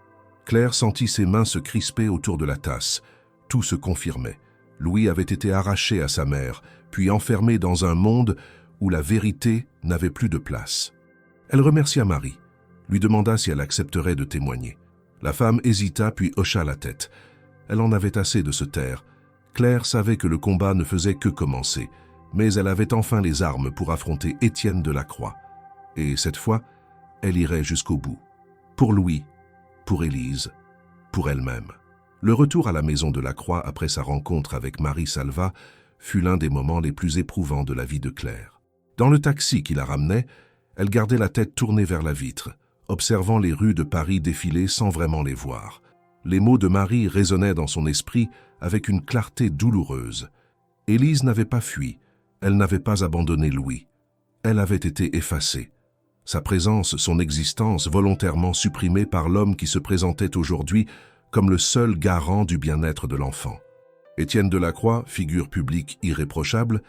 S1: Claire sentit ses mains se crisper autour de la tasse. Tout se confirmait. Louis avait été arraché à sa mère, puis enfermé dans un monde où la vérité n'avait plus de place. Elle remercia Marie, lui demanda si elle accepterait de témoigner. La femme hésita puis hocha la tête. Elle en avait assez de se taire. Claire savait que le combat ne faisait que commencer, mais elle avait enfin les armes pour affronter Étienne de la Croix. Et cette fois, elle irait jusqu'au bout. Pour Louis, pour Élise, pour elle-même. Le retour à la maison de la Croix après sa rencontre avec Marie Salvat fut l'un des moments les plus éprouvants de la vie de Claire. Dans le taxi qui la ramenait, elle gardait la tête tournée vers la vitre, observant les rues de Paris défiler sans vraiment les voir. Les mots de Marie résonnaient dans son esprit avec une clarté douloureuse. Élise n'avait pas fui, elle n'avait pas abandonné Louis. Elle avait été effacée. Sa présence, son existence volontairement supprimée par l'homme qui se présentait aujourd'hui comme le seul garant du bien-être de l'enfant. Étienne de la Croix, figure publique irréprochable,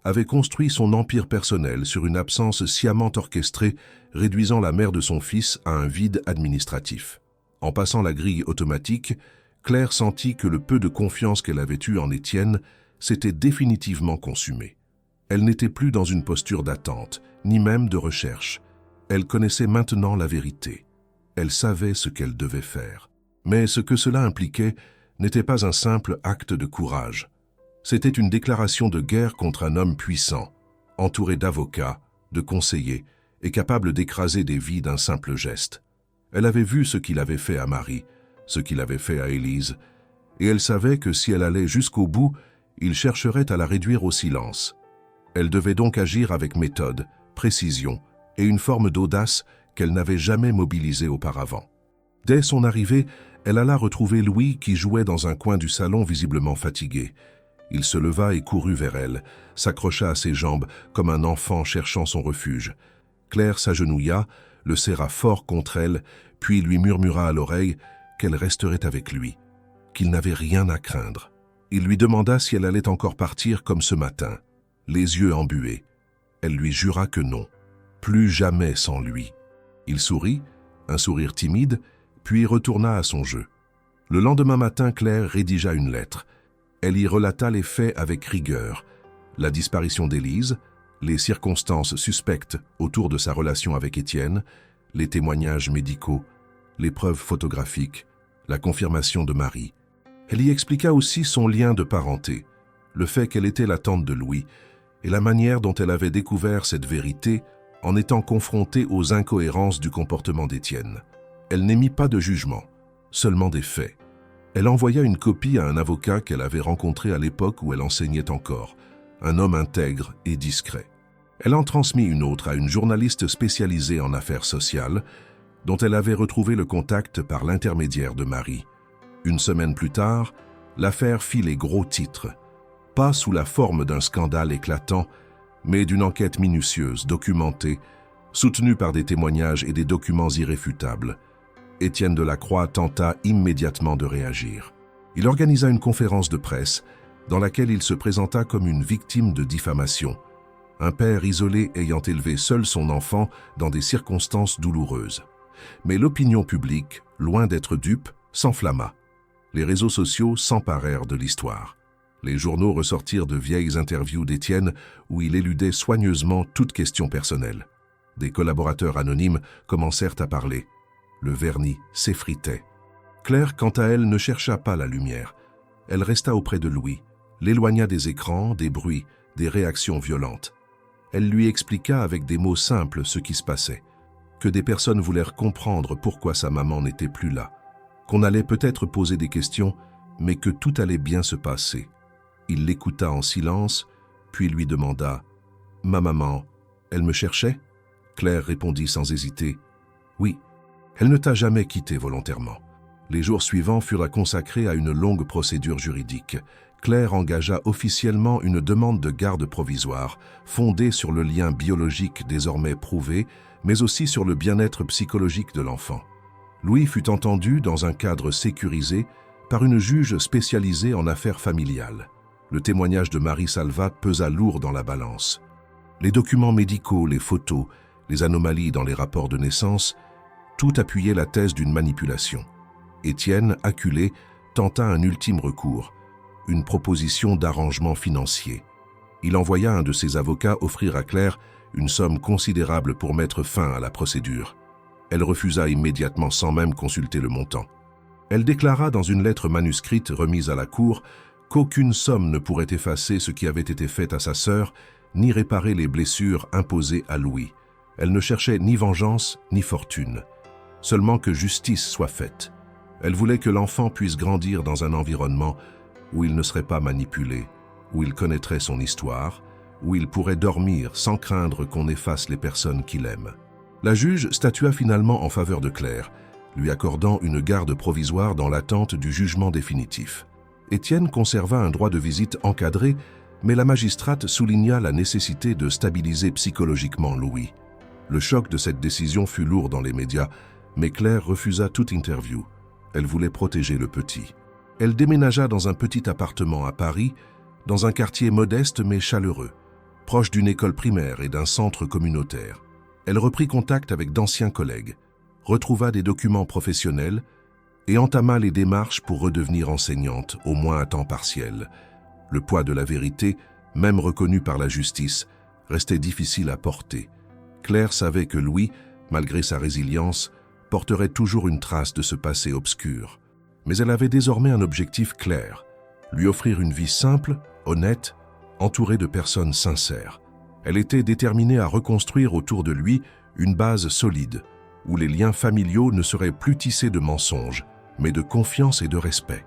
S1: avait construit son empire personnel sur une absence sciemment orchestrée, réduisant la mère de son fils à un vide administratif. En passant la grille automatique, Claire sentit que le peu de confiance qu'elle avait eu en Étienne s'était définitivement consumé. Elle n'était plus dans une posture d'attente, ni même de recherche. Elle connaissait maintenant la vérité. Elle savait ce qu'elle devait faire. Mais ce que cela impliquait n'était pas un simple acte de courage. C'était une déclaration de guerre contre un homme puissant, entouré d'avocats, de conseillers, et capable d'écraser des vies d'un simple geste. Elle avait vu ce qu'il avait fait à Marie, ce qu'il avait fait à Élise, et elle savait que si elle allait jusqu'au bout, il chercherait à la réduire au silence. Elle devait donc agir avec méthode, précision et une forme d'audace qu'elle n'avait jamais mobilisée auparavant. Dès son arrivée, elle alla retrouver Louis qui jouait dans un coin du salon visiblement fatigué. Il se leva et courut vers elle, s'accrocha à ses jambes comme un enfant cherchant son refuge. Claire s'agenouilla, le serra fort contre elle, puis lui murmura à l'oreille qu'elle resterait avec lui, qu'il n'avait rien à craindre. Il lui demanda si elle allait encore partir comme ce matin, les yeux embués. Elle lui jura que non, plus jamais sans lui. Il sourit, un sourire timide, puis retourna à son jeu. Le lendemain matin, Claire rédigea une lettre. Elle y relata les faits avec rigueur, la disparition d'Élise, les circonstances suspectes autour de sa relation avec Étienne, les témoignages médicaux, les preuves photographiques, la confirmation de Marie. Elle y expliqua aussi son lien de parenté, le fait qu'elle était la tante de Louis, et la manière dont elle avait découvert cette vérité en étant confrontée aux incohérences du comportement d'Étienne. Elle n'émit pas de jugement, seulement des faits. Elle envoya une copie à un avocat qu'elle avait rencontré à l'époque où elle enseignait encore, un homme intègre et discret. Elle en transmit une autre à une journaliste spécialisée en affaires sociales, dont elle avait retrouvé le contact par l'intermédiaire de Marie. Une semaine plus tard, l'affaire fit les gros titres, pas sous la forme d'un scandale éclatant, mais d'une enquête minutieuse, documentée, soutenue par des témoignages et des documents irréfutables. Étienne de la Croix tenta immédiatement de réagir. Il organisa une conférence de presse dans laquelle il se présenta comme une victime de diffamation, un père isolé ayant élevé seul son enfant dans des circonstances douloureuses. Mais l'opinion publique, loin d'être dupe, s'enflamma. Les réseaux sociaux s'emparèrent de l'histoire. Les journaux ressortirent de vieilles interviews d'Étienne où il éludait soigneusement toute question personnelle. Des collaborateurs anonymes commencèrent à parler. Le vernis s'effritait. Claire, quant à elle, ne chercha pas la lumière. Elle resta auprès de Louis, l'éloigna des écrans, des bruits, des réactions violentes. Elle lui expliqua avec des mots simples ce qui se passait, que des personnes voulèrent comprendre pourquoi sa maman n'était plus là, qu'on allait peut-être poser des questions, mais que tout allait bien se passer. Il l'écouta en silence, puis lui demanda « Ma maman, elle me cherchait ?» Claire répondit sans hésiter « Oui, elle ne t'a jamais quitté volontairement. » Les jours suivants furent consacrés à une longue procédure juridique. Claire engagea officiellement une demande de garde provisoire, fondée sur le lien biologique désormais prouvé, mais aussi sur le bien-être psychologique de l'enfant. Louis fut entendu dans un cadre sécurisé par une juge spécialisée en affaires familiales. Le témoignage de Marie Salvat pesa lourd dans la balance. Les documents médicaux, les photos, les anomalies dans les rapports de naissance, tout appuyait la thèse d'une manipulation. Étienne, acculé, tenta un ultime recours, une proposition d'arrangement financier. Il envoya un de ses avocats offrir à Claire une somme considérable pour mettre fin à la procédure. Elle refusa immédiatement sans même consulter le montant. Elle déclara dans une lettre manuscrite remise à la cour qu'aucune somme ne pourrait effacer ce qui avait été fait à sa sœur, ni réparer les blessures imposées à Louis. Elle ne cherchait ni vengeance ni fortune, seulement que justice soit faite. Elle voulait que l'enfant puisse grandir dans un environnement où il ne serait pas manipulé, où il connaîtrait son histoire, où il pourrait dormir sans craindre qu'on efface les personnes qu'il aime. La juge statua finalement en faveur de Claire, lui accordant une garde provisoire dans l'attente du jugement définitif. Étienne conserva un droit de visite encadré, mais la magistrate souligna la nécessité de stabiliser psychologiquement Louis. Le choc de cette décision fut lourd dans les médias, mais Claire refusa toute interview. Elle voulait protéger le petit. Elle déménagea dans un petit appartement à Paris, dans un quartier modeste mais chaleureux, proche d'une école primaire et d'un centre communautaire. Elle reprit contact avec d'anciens collègues, retrouva des documents professionnels et entama les démarches pour redevenir enseignante, au moins à temps partiel. Le poids de la vérité, même reconnu par la justice, restait difficile à porter. Claire savait que Louis, malgré sa résilience, porterait toujours une trace de ce passé obscur. Mais elle avait désormais un objectif clair, lui offrir une vie simple, honnête, entourée de personnes sincères. Elle était déterminée à reconstruire autour de lui une base solide, où les liens familiaux ne seraient plus tissés de mensonges, mais de confiance et de respect.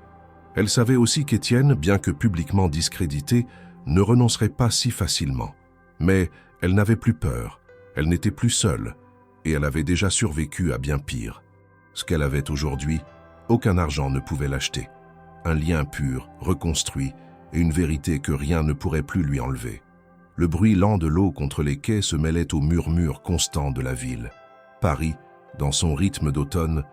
S1: Elle savait aussi qu'Étienne, bien que publiquement discrédité, ne renoncerait pas si facilement. Mais elle n'avait plus peur, elle n'était plus seule, et elle avait déjà survécu à bien pire. Ce qu'elle avait aujourd'hui, aucun argent ne pouvait l'acheter. Un lien pur, reconstruit, et une vérité que rien ne pourrait plus lui enlever. Le bruit lent de l'eau contre les quais se mêlait au murmure constant de la ville. Paris, dans son rythme d'automne,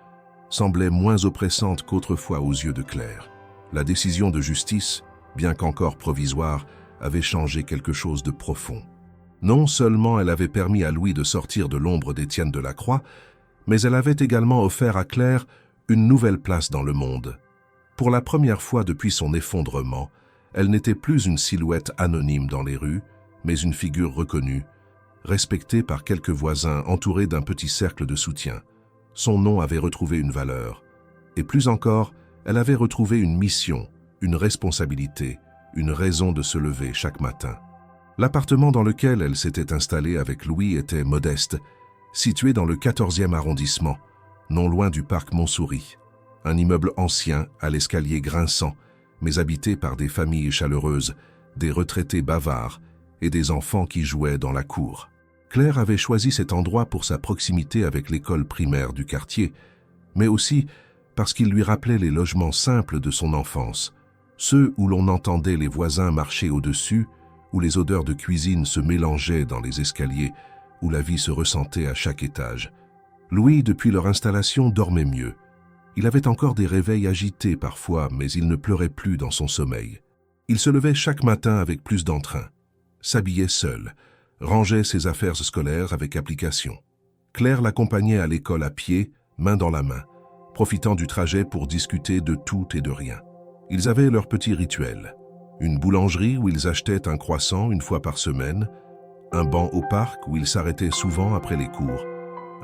S1: semblait moins oppressante qu'autrefois aux yeux de Claire. La décision de justice, bien qu'encore provisoire, avait changé quelque chose de profond. Non seulement elle avait permis à Louis de sortir de l'ombre d'Étienne Delacroix, mais elle avait également offert à Claire une nouvelle place dans le monde. Pour la première fois depuis son effondrement, elle n'était plus une silhouette anonyme dans les rues, mais une figure reconnue, respectée par quelques voisins, entourée d'un petit cercle de soutien. Son nom avait retrouvé une valeur. Et plus encore, elle avait retrouvé une mission, une responsabilité, une raison de se lever chaque matin. L'appartement dans lequel elle s'était installée avec Louis était modeste, situé dans le 14e arrondissement, non loin du parc Montsouris. Un immeuble ancien, à l'escalier grinçant, mais habité par des familles chaleureuses, des retraités bavards et des enfants qui jouaient dans la cour. Claire avait choisi cet endroit pour sa proximité avec l'école primaire du quartier, mais aussi parce qu'il lui rappelait les logements simples de son enfance, ceux où l'on entendait les voisins marcher au-dessus, où les odeurs de cuisine se mélangeaient dans les escaliers, où la vie se ressentait à chaque étage. Louis, depuis leur installation, dormait mieux. Il avait encore des réveils agités parfois, mais il ne pleurait plus dans son sommeil. Il se levait chaque matin avec plus d'entrain, s'habillait seul, rangeait ses affaires scolaires avec application. Claire l'accompagnait à l'école à pied, main dans la main, profitant du trajet pour discuter de tout et de rien. Ils avaient leur petit rituel. Une boulangerie où ils achetaient un croissant une fois par semaine, un banc au parc où ils s'arrêtaient souvent après les cours,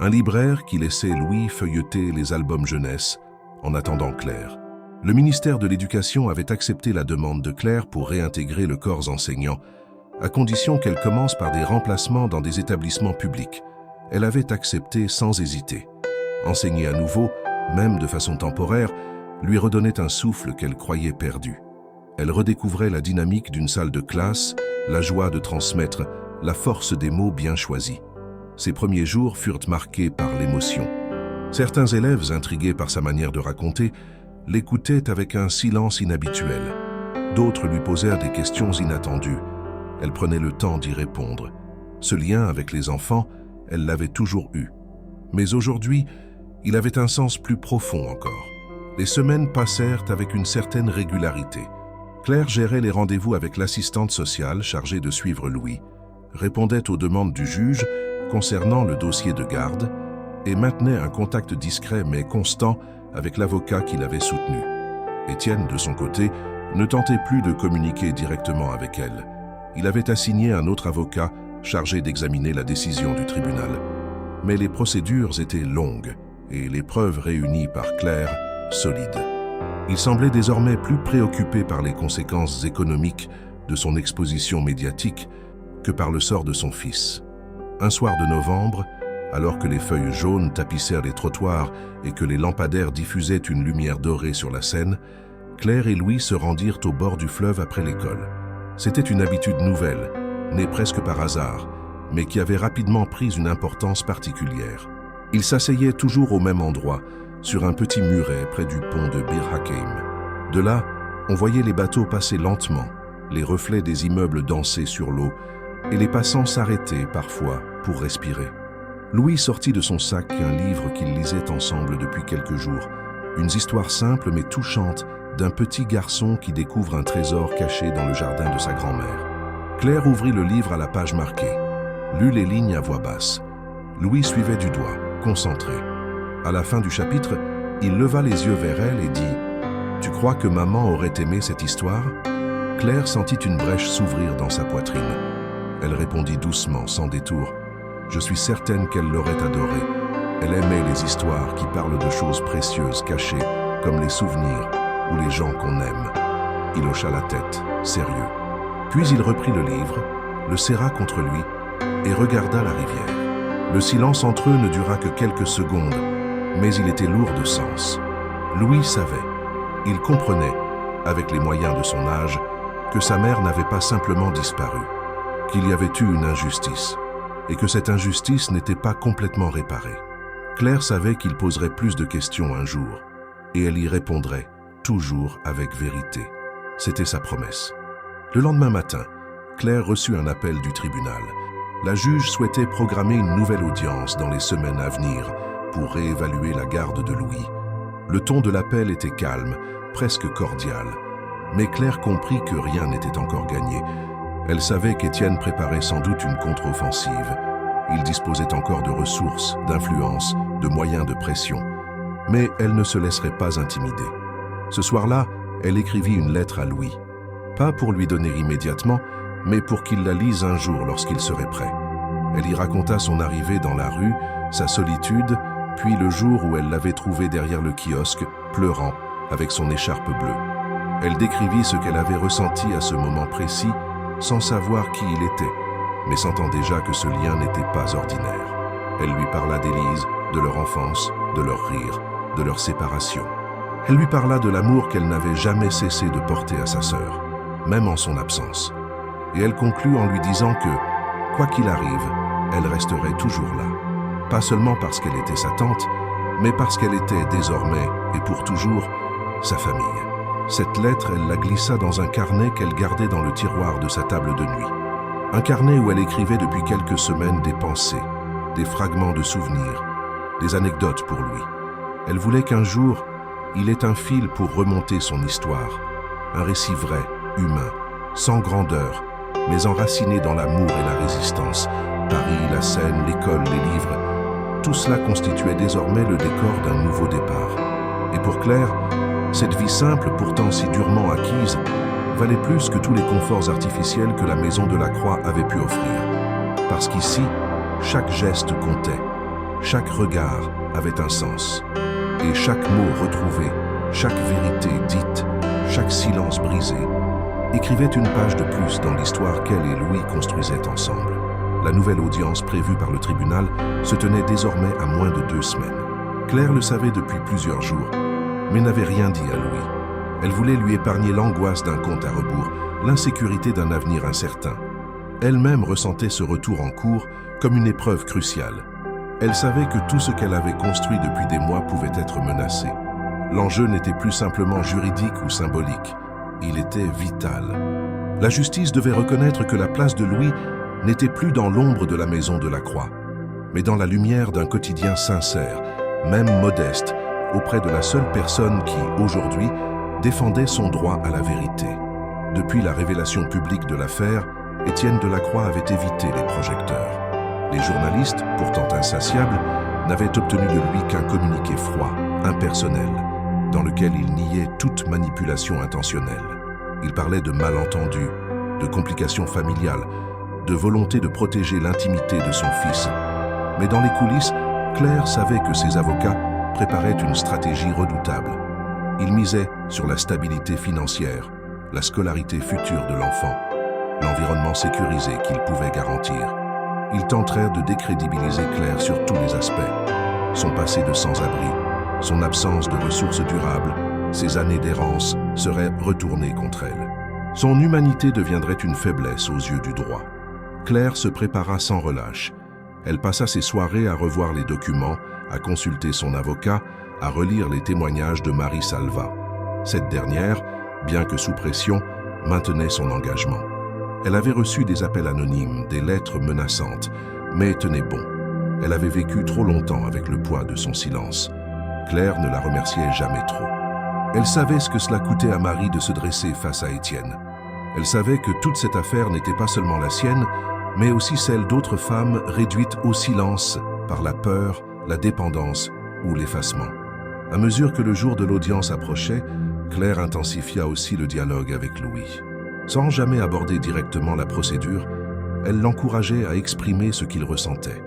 S1: un libraire qui laissait Louis feuilleter les albums jeunesse en attendant Claire. Le ministère de l'Éducation avait accepté la demande de Claire pour réintégrer le corps enseignant, à condition qu'elle commence par des remplacements dans des établissements publics. Elle avait accepté sans hésiter. Enseigner à nouveau, même de façon temporaire, lui redonnait un souffle qu'elle croyait perdu. Elle redécouvrait la dynamique d'une salle de classe, la joie de transmettre, la force des mots bien choisis. Ses premiers jours furent marqués par l'émotion. Certains élèves, intrigués par sa manière de raconter, l'écoutaient avec un silence inhabituel. D'autres lui posèrent des questions inattendues. Elle prenait le temps d'y répondre. Ce lien avec les enfants, elle l'avait toujours eu. Mais aujourd'hui, il avait un sens plus profond encore. Les semaines passèrent avec une certaine régularité. Claire gérait les rendez-vous avec l'assistante sociale chargée de suivre Louis, répondait aux demandes du juge concernant le dossier de garde et maintenait un contact discret mais constant avec l'avocat qui l'avait soutenu. Étienne, de son côté, ne tentait plus de communiquer directement avec elle. Il avait assigné un autre avocat chargé d'examiner la décision du tribunal. Mais les procédures étaient longues et les preuves réunies par Claire solides. Il semblait désormais plus préoccupé par les conséquences économiques de son exposition médiatique que par le sort de son fils. Un soir de novembre, alors que les feuilles jaunes tapissèrent les trottoirs et que les lampadaires diffusaient une lumière dorée sur la Seine, Claire et Louis se rendirent au bord du fleuve après l'école. C'était une habitude nouvelle, née presque par hasard, mais qui avait rapidement pris une importance particulière. Ils s'asseyaient toujours au même endroit, sur un petit muret près du pont de Bir Hakeim. De là, on voyait les bateaux passer lentement, les reflets des immeubles danser sur l'eau, et les passants s'arrêtaient parfois pour respirer. Louis sortit de son sac un livre qu'ils lisaient ensemble depuis quelques jours, une histoire simple mais touchante d'un petit garçon qui découvre un trésor caché dans le jardin de sa grand-mère. Claire ouvrit le livre à la page marquée, lut les lignes à voix basse. Louis suivait du doigt, concentré. À la fin du chapitre, il leva les yeux vers elle et dit « Tu crois que maman aurait aimé cette histoire ?» Claire sentit une brèche s'ouvrir dans sa poitrine. Elle répondit doucement, sans détour. « Je suis certaine qu'elle l'aurait adoré. Elle aimait les histoires qui parlent de choses précieuses cachées, comme les souvenirs ou les gens qu'on aime. » Il hocha la tête, sérieux. Puis il reprit le livre, le serra contre lui et regarda la rivière. Le silence entre eux ne dura que quelques secondes, mais il était lourd de sens. Louis savait, il comprenait, avec les moyens de son âge, que sa mère n'avait pas simplement disparu, qu'il y avait eu une injustice, et que cette injustice n'était pas complètement réparée. Claire savait qu'il poserait plus de questions un jour, et elle y répondrait, toujours avec vérité. C'était sa promesse. Le lendemain matin, Claire reçut un appel du tribunal. La juge souhaitait programmer une nouvelle audience dans les semaines à venir pour réévaluer la garde de Louis. Le ton de l'appel était calme, presque cordial. Mais Claire comprit que rien n'était encore gagné. Elle savait qu'Étienne préparait sans doute une contre-offensive. Il disposait encore de ressources, d'influence, de moyens de pression. Mais elle ne se laisserait pas intimider. Ce soir-là, elle écrivit une lettre à Louis. Pas pour lui donner immédiatement, mais pour qu'il la lise un jour lorsqu'il serait prêt. Elle y raconta son arrivée dans la rue, sa solitude, puis le jour où elle l'avait trouvé derrière le kiosque, pleurant, avec son écharpe bleue. Elle décrivit ce qu'elle avait ressenti à ce moment précis, sans savoir qui il était, mais sentant déjà que ce lien n'était pas ordinaire. Elle lui parla d'Élise, de leur enfance, de leur rire, de leur séparation. Elle lui parla de l'amour qu'elle n'avait jamais cessé de porter à sa sœur, même en son absence. Et elle conclut en lui disant que, quoi qu'il arrive, elle resterait toujours là. Pas seulement parce qu'elle était sa tante, mais parce qu'elle était désormais, et pour toujours, sa famille. Cette lettre, elle la glissa dans un carnet qu'elle gardait dans le tiroir de sa table de nuit. Un carnet où elle écrivait depuis quelques semaines des pensées, des fragments de souvenirs, des anecdotes pour lui. Elle voulait qu'un jour, il ait un fil pour remonter son histoire, un récit vrai, humain, sans grandeur, mais enraciné dans l'amour et la résistance. Paris, la Seine, l'école, les livres, tout cela constituait désormais le décor d'un nouveau départ. Et pour Claire, cette vie simple, pourtant si durement acquise, valait plus que tous les conforts artificiels que la maison de la Croix avait pu offrir. Parce qu'ici, chaque geste comptait, chaque regard avait un sens. Et chaque mot retrouvé, chaque vérité dite, chaque silence brisé, écrivait une page de plus dans l'histoire qu'elle et Louis construisaient ensemble. La nouvelle audience prévue par le tribunal se tenait désormais à moins de 2 semaines. Claire le savait depuis plusieurs jours, mais n'avait rien dit à Louis. Elle voulait lui épargner l'angoisse d'un compte à rebours, l'insécurité d'un avenir incertain. Elle-même ressentait ce retour en cours comme une épreuve cruciale. Elle savait que tout ce qu'elle avait construit depuis des mois pouvait être menacé. L'enjeu n'était plus simplement juridique ou symbolique. Il était vital. La justice devait reconnaître que la place de Louis n'était plus dans l'ombre de la maison de la Croix, mais dans la lumière d'un quotidien sincère, même modeste, auprès de la seule personne qui, aujourd'hui, défendait son droit à la vérité. Depuis la révélation publique de l'affaire, Étienne Delacroix avait évité les projecteurs. Les journalistes, pourtant insatiables, n'avaient obtenu de lui qu'un communiqué froid, impersonnel, dans lequel il niait toute manipulation intentionnelle. Il parlait de malentendus, de complications familiales, de volonté de protéger l'intimité de son fils. Mais dans les coulisses, Claire savait que ses avocats préparaient une stratégie redoutable. Ils misaient sur la stabilité financière, la scolarité future de l'enfant, l'environnement sécurisé qu'ils pouvaient garantir. Ils tentèrent de décrédibiliser Claire sur tous les aspects. Son passé de sans-abri, son absence de ressources durables, ses années d'errance seraient retournées contre elle. Son humanité deviendrait une faiblesse aux yeux du droit. Claire se prépara sans relâche. Elle passa ses soirées à revoir les documents, à consulter son avocat, à relire les témoignages de Marie Salva. Cette dernière, bien que sous pression, maintenait son engagement. Elle avait reçu des appels anonymes, des lettres menaçantes, mais tenait bon. Elle avait vécu trop longtemps avec le poids de son silence. Claire ne la remerciait jamais trop. Elle savait ce que cela coûtait à Marie de se dresser face à Étienne. Elle savait que toute cette affaire n'était pas seulement la sienne, mais aussi celle d'autres femmes réduites au silence par la peur, la dépendance ou l'effacement. À mesure que le jour de l'audience approchait, Claire intensifia aussi le dialogue avec Louis. Sans jamais aborder directement la procédure, elle l'encourageait à exprimer ce qu'il ressentait,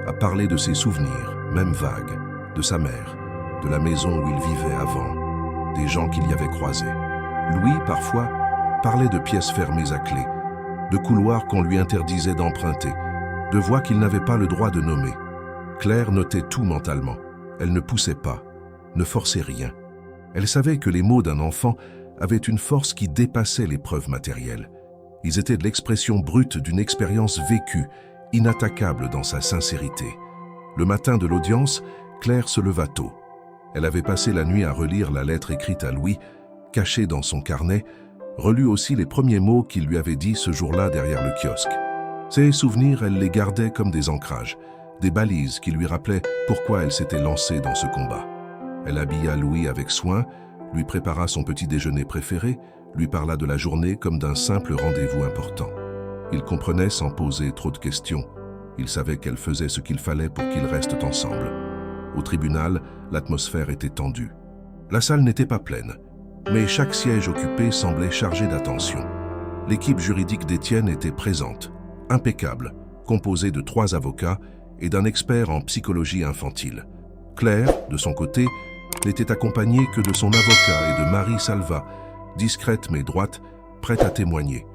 S1: à parler de ses souvenirs, même vagues, de sa mère, de la maison où il vivait avant, des gens qu'il y avait croisés. Louis, parfois, parlait de pièces fermées à clé, de couloirs qu'on lui interdisait d'emprunter, de voix qu'il n'avait pas le droit de nommer. Claire notait tout mentalement. Elle ne poussait pas, ne forçait rien. Elle savait que les mots d'un enfant avaient une force qui dépassait les preuves matérielles. Ils étaient de l'expression brute d'une expérience vécue, inattaquable dans sa sincérité. Le matin de l'audience, Claire se leva tôt. Elle avait passé la nuit à relire la lettre écrite à Louis, cachée dans son carnet, relut aussi les premiers mots qu'il lui avait dits ce jour-là derrière le kiosque. Ces souvenirs, elle les gardait comme des ancrages, des balises qui lui rappelaient pourquoi elle s'était lancée dans ce combat. Elle habilla Louis avec soin, lui prépara son petit déjeuner préféré, lui parla de la journée comme d'un simple rendez-vous important. Il comprenait sans poser trop de questions. Il savait qu'elle faisait ce qu'il fallait pour qu'ils restent ensemble. Au tribunal, l'atmosphère était tendue. La salle n'était pas pleine, mais chaque siège occupé semblait chargé d'attention. L'équipe juridique d'Étienne était présente, impeccable, composée de 3 avocats et d'un expert en psychologie infantile. Claire, de son côté, n'était accompagnée que de son avocat et de Marie Salva, discrète mais droite, prête à témoigner.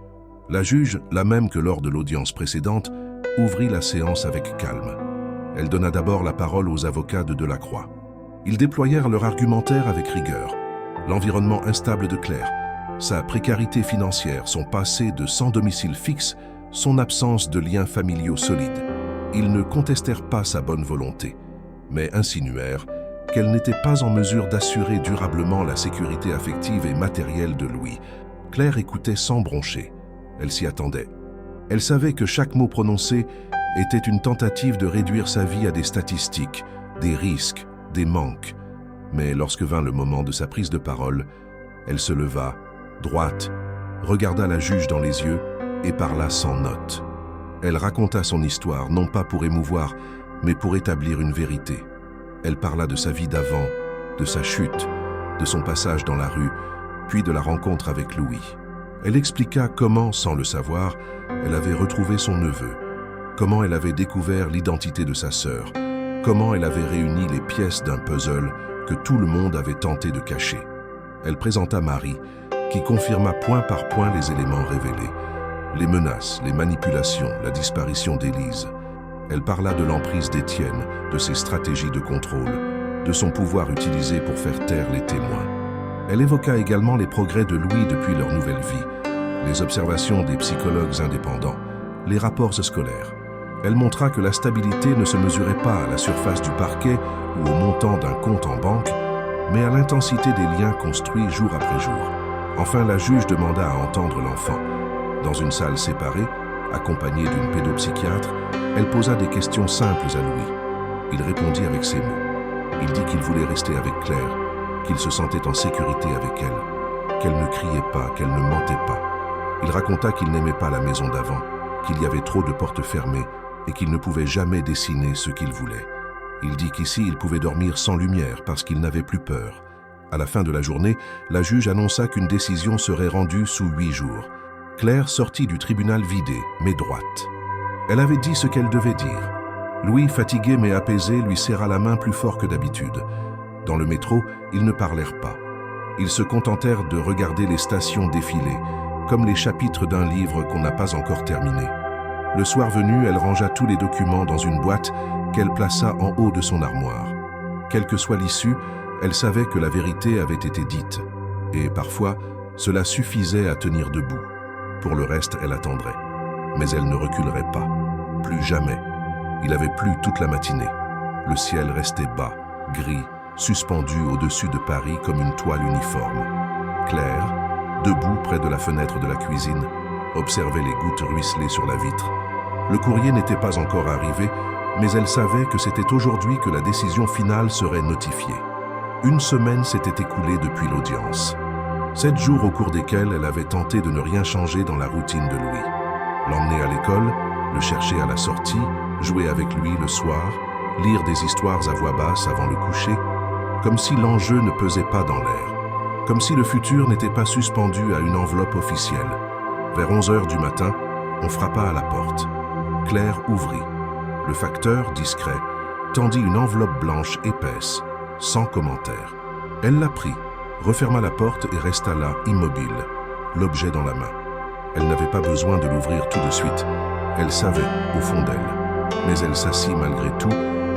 S1: La juge, la même que lors de l'audience précédente, ouvrit la séance avec calme. Elle donna d'abord la parole aux avocats de Delacroix. Ils déployèrent leur argumentaire avec rigueur. L'environnement instable de Claire, sa précarité financière, son passé de sans domicile fixe, son absence de liens familiaux solides. Ils ne contestèrent pas sa bonne volonté, mais insinuèrent qu'elle n'était pas en mesure d'assurer durablement la sécurité affective et matérielle de Louis. Claire écoutait sans broncher. Elle s'y attendait. Elle savait que chaque mot prononcé était une tentative de réduire sa vie à des statistiques, des risques, des manques. Mais lorsque vint le moment de sa prise de parole, elle se leva, droite, regarda la juge dans les yeux et parla sans note. Elle raconta son histoire, non pas pour émouvoir, mais pour établir une vérité. Elle parla de sa vie d'avant, de sa chute, de son passage dans la rue, puis de la rencontre avec Louis. Elle expliqua comment, sans le savoir, elle avait retrouvé son neveu, comment elle avait découvert l'identité de sa sœur, comment elle avait réuni les pièces d'un puzzle que tout le monde avait tenté de cacher. Elle présenta Marie, qui confirma point par point les éléments révélés, les menaces, les manipulations, la disparition d'Élise. Elle parla de l'emprise d'Étienne, de ses stratégies de contrôle, de son pouvoir utilisé pour faire taire les témoins. Elle évoqua également les progrès de Louis depuis leur nouvelle vie, les observations des psychologues indépendants, les rapports scolaires. Elle montra que la stabilité ne se mesurait pas à la surface du parquet ou au montant d'un compte en banque, mais à l'intensité des liens construits jour après jour, Enfin, la juge demanda à entendre l'enfant. Dans une salle séparée, accompagnée d'une pédopsychiatre, elle posa des questions simples à Louis. Il répondit avec ces mots. Il dit qu'il voulait rester avec Claire, qu'il se sentait en sécurité avec elle, qu'elle ne criait pas, qu'elle ne mentait pas. Il raconta qu'il n'aimait pas la maison d'avant, qu'il y avait trop de portes fermées et qu'il ne pouvait jamais dessiner ce qu'il voulait. Il dit qu'ici, il pouvait dormir sans lumière parce qu'il n'avait plus peur. À la fin de la journée, la juge annonça qu'une décision serait rendue sous 8 jours. Claire sortit du tribunal vidée, mais droite. Elle avait dit ce qu'elle devait dire. Louis, fatigué mais apaisé, lui serra la main plus fort que d'habitude. Dans le métro, ils ne parlèrent pas. Ils se contentèrent de regarder les stations défiler, comme les chapitres d'un livre qu'on n'a pas encore terminé. Le soir venu, elle rangea tous les documents dans une boîte qu'elle plaça en haut de son armoire. Quelle que soit l'issue, elle savait que la vérité avait été dite. Et parfois, cela suffisait à tenir debout. Pour le reste, elle attendrait. Mais elle ne reculerait pas. Plus jamais. Il avait plu toute la matinée. Le ciel restait bas, gris, suspendu au-dessus de Paris comme une toile uniforme. Claire, debout près de la fenêtre de la cuisine, observait les gouttes ruisseler sur la vitre. Le courrier n'était pas encore arrivé, mais elle savait que c'était aujourd'hui que la décision finale serait notifiée. Une semaine s'était écoulée depuis l'audience. 7 jours au cours desquels elle avait tenté de ne rien changer dans la routine de Louis. L'emmener à l'école, le chercher à la sortie, jouer avec lui le soir, lire des histoires à voix basse avant le coucher, comme si l'enjeu ne pesait pas dans l'air, comme si le futur n'était pas suspendu à une enveloppe officielle. Vers 11 heures du matin, on frappa à la porte. Claire ouvrit. Le facteur, discret, tendit une enveloppe blanche épaisse, sans commentaire. Elle la prit, referma la porte et resta là, immobile, l'objet dans la main. Elle n'avait pas besoin de l'ouvrir tout de suite. Elle savait, au fond d'elle. Mais elle s'assit malgré tout,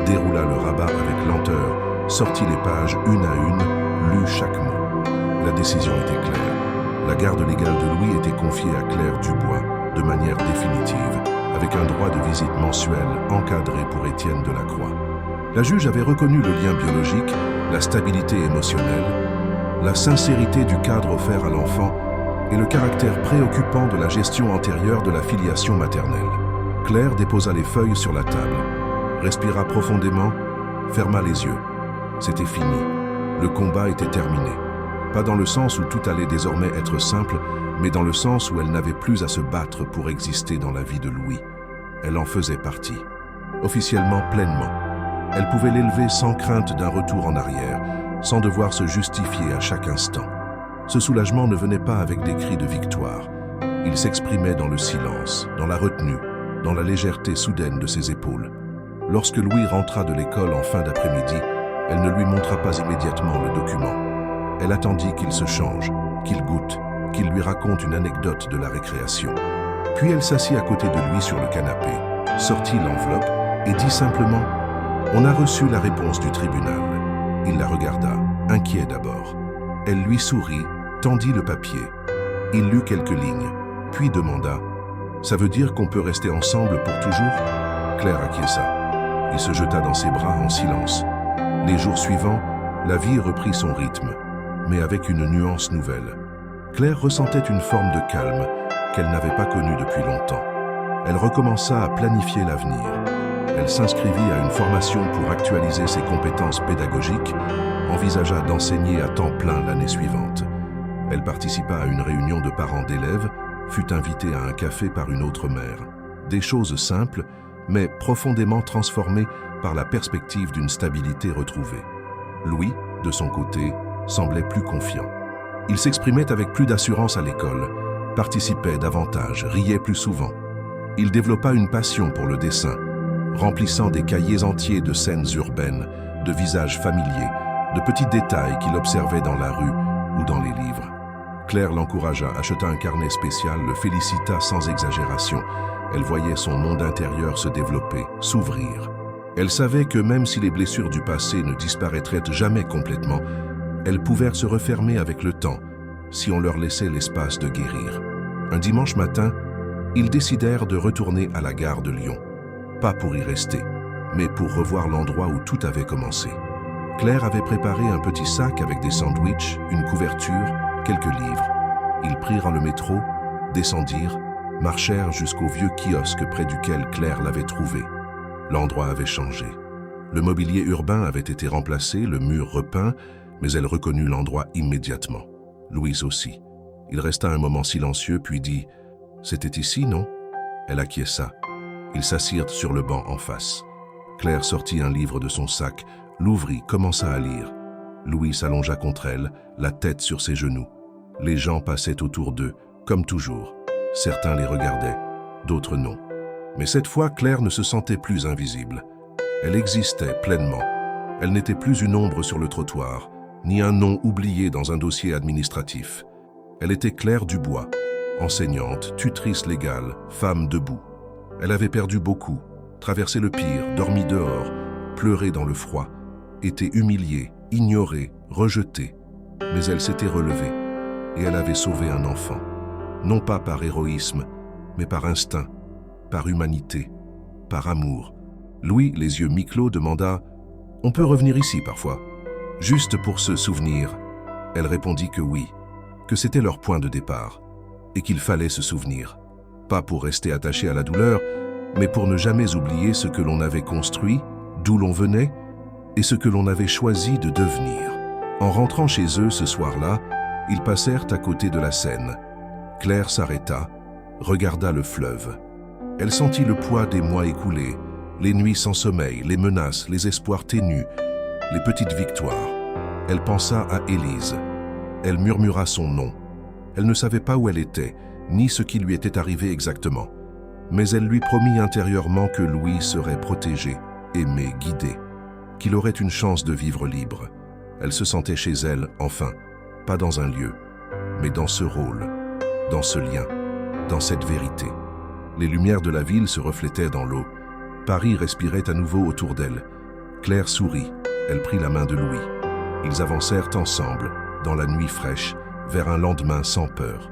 S1: déroula le rabat avec lenteur, sortit les pages une à une, lut chaque mot. La décision était claire. La garde légale de Louis était confiée à Claire Dubois, de manière définitive, avec un droit de visite mensuel encadré pour Étienne Delacroix. La juge avait reconnu le lien biologique, la stabilité émotionnelle, la sincérité du cadre offert à l'enfant et le caractère préoccupant de la gestion antérieure de la filiation maternelle. Claire déposa les feuilles sur la table, respira profondément, ferma les yeux. C'était fini. Le combat était terminé. Pas dans le sens où tout allait désormais être simple, mais dans le sens où elle n'avait plus à se battre pour exister dans la vie de Louis. Elle en faisait partie. Officiellement, pleinement. Elle pouvait l'élever sans crainte d'un retour en arrière, sans devoir se justifier à chaque instant. Ce soulagement ne venait pas avec des cris de victoire. Il s'exprimait dans le silence, dans la retenue, dans la légèreté soudaine de ses épaules. Lorsque Louis rentra de l'école en fin d'après-midi, elle ne lui montra pas immédiatement le document. Elle attendit qu'il se change, qu'il goûte, qu'il lui raconte une anecdote de la récréation. Puis elle s'assit à côté de lui sur le canapé, sortit l'enveloppe et dit simplement « On a reçu la réponse du tribunal ». Il la regarda, inquiet d'abord. Elle lui sourit, tendit le papier. Il lut quelques lignes, puis demanda « Ça veut dire qu'on peut rester ensemble pour toujours ?» Claire acquiesça. Il se jeta dans ses bras en silence. Les jours suivants, la vie reprit son rythme, mais avec une nuance nouvelle. Claire ressentait une forme de calme qu'elle n'avait pas connue depuis longtemps. Elle recommença à planifier l'avenir. Elle s'inscrivit à une formation pour actualiser ses compétences pédagogiques, envisagea d'enseigner à temps plein l'année suivante. Elle participa à une réunion de parents d'élèves, fut invitée à un café par une autre mère. Des choses simples, mais profondément transformées par la perspective d'une stabilité retrouvée. Louis, de son côté, semblait plus confiant. Il s'exprimait avec plus d'assurance à l'école, participait davantage, riait plus souvent. Il développa une passion pour le dessin, remplissant des cahiers entiers de scènes urbaines, de visages familiers, de petits détails qu'il observait dans la rue ou dans les livres. Claire l'encouragea, acheta un carnet spécial, le félicita sans exagération. Elle voyait son monde intérieur se développer, s'ouvrir. Elle savait que même si les blessures du passé ne disparaîtraient jamais complètement, elles pouvaient se refermer avec le temps, si on leur laissait l'espace de guérir. Un dimanche matin, ils décidèrent de retourner à la gare de Lyon. Pas pour y rester, mais pour revoir l'endroit où tout avait commencé. Claire avait préparé un petit sac avec des sandwichs, une couverture, quelques livres. Ils prirent le métro, descendirent, marchèrent jusqu'au vieux kiosque près duquel Claire l'avait trouvé. L'endroit avait changé. Le mobilier urbain avait été remplacé, le mur repeint, mais elle reconnut l'endroit immédiatement. Louise aussi. Il resta un moment silencieux, puis dit « C'était ici, non ?» Elle acquiesça. Ils s'assirent sur le banc en face. Claire sortit un livre de son sac, l'ouvrit, commença à lire. Louis s'allongea contre elle, la tête sur ses genoux. Les gens passaient autour d'eux, comme toujours. Certains les regardaient, d'autres non. Mais cette fois, Claire ne se sentait plus invisible. Elle existait pleinement. Elle n'était plus une ombre sur le trottoir, ni un nom oublié dans un dossier administratif. Elle était Claire Dubois, enseignante, tutrice légale, femme debout. Elle avait perdu beaucoup, traversé le pire, dormi dehors, pleuré dans le froid, été humiliée, ignorée, rejetée. Mais elle s'était relevée, et elle avait sauvé un enfant. Non pas par héroïsme, mais par instinct, par humanité, par amour. Louis, les yeux mi-clos, demanda « On peut revenir ici parfois, juste pour se souvenir ?» Elle répondit que oui, que c'était leur point de départ, et qu'il fallait se souvenir. Pas pour rester attaché à la douleur, mais pour ne jamais oublier ce que l'on avait construit, d'où l'on venait, et ce que l'on avait choisi de devenir. En rentrant chez eux ce soir-là, ils passèrent à côté de la Seine. Claire s'arrêta, regarda le fleuve. Elle sentit le poids des mois écoulés, les nuits sans sommeil, les menaces, les espoirs ténus, les petites victoires. Elle pensa à Élise. Elle murmura son nom. Elle ne savait pas où elle était, ni ce qui lui était arrivé exactement. Mais elle lui promit intérieurement que Louis serait protégé, aimé, guidé, qu'il aurait une chance de vivre libre. Elle se sentait chez elle, enfin, pas dans un lieu, mais dans ce rôle, dans ce lien, dans cette vérité. Les lumières de la ville se reflétaient dans l'eau. Paris respirait à nouveau autour d'elle. Claire sourit, elle prit la main de Louis. Ils avancèrent ensemble, dans la nuit fraîche, vers un lendemain sans peur.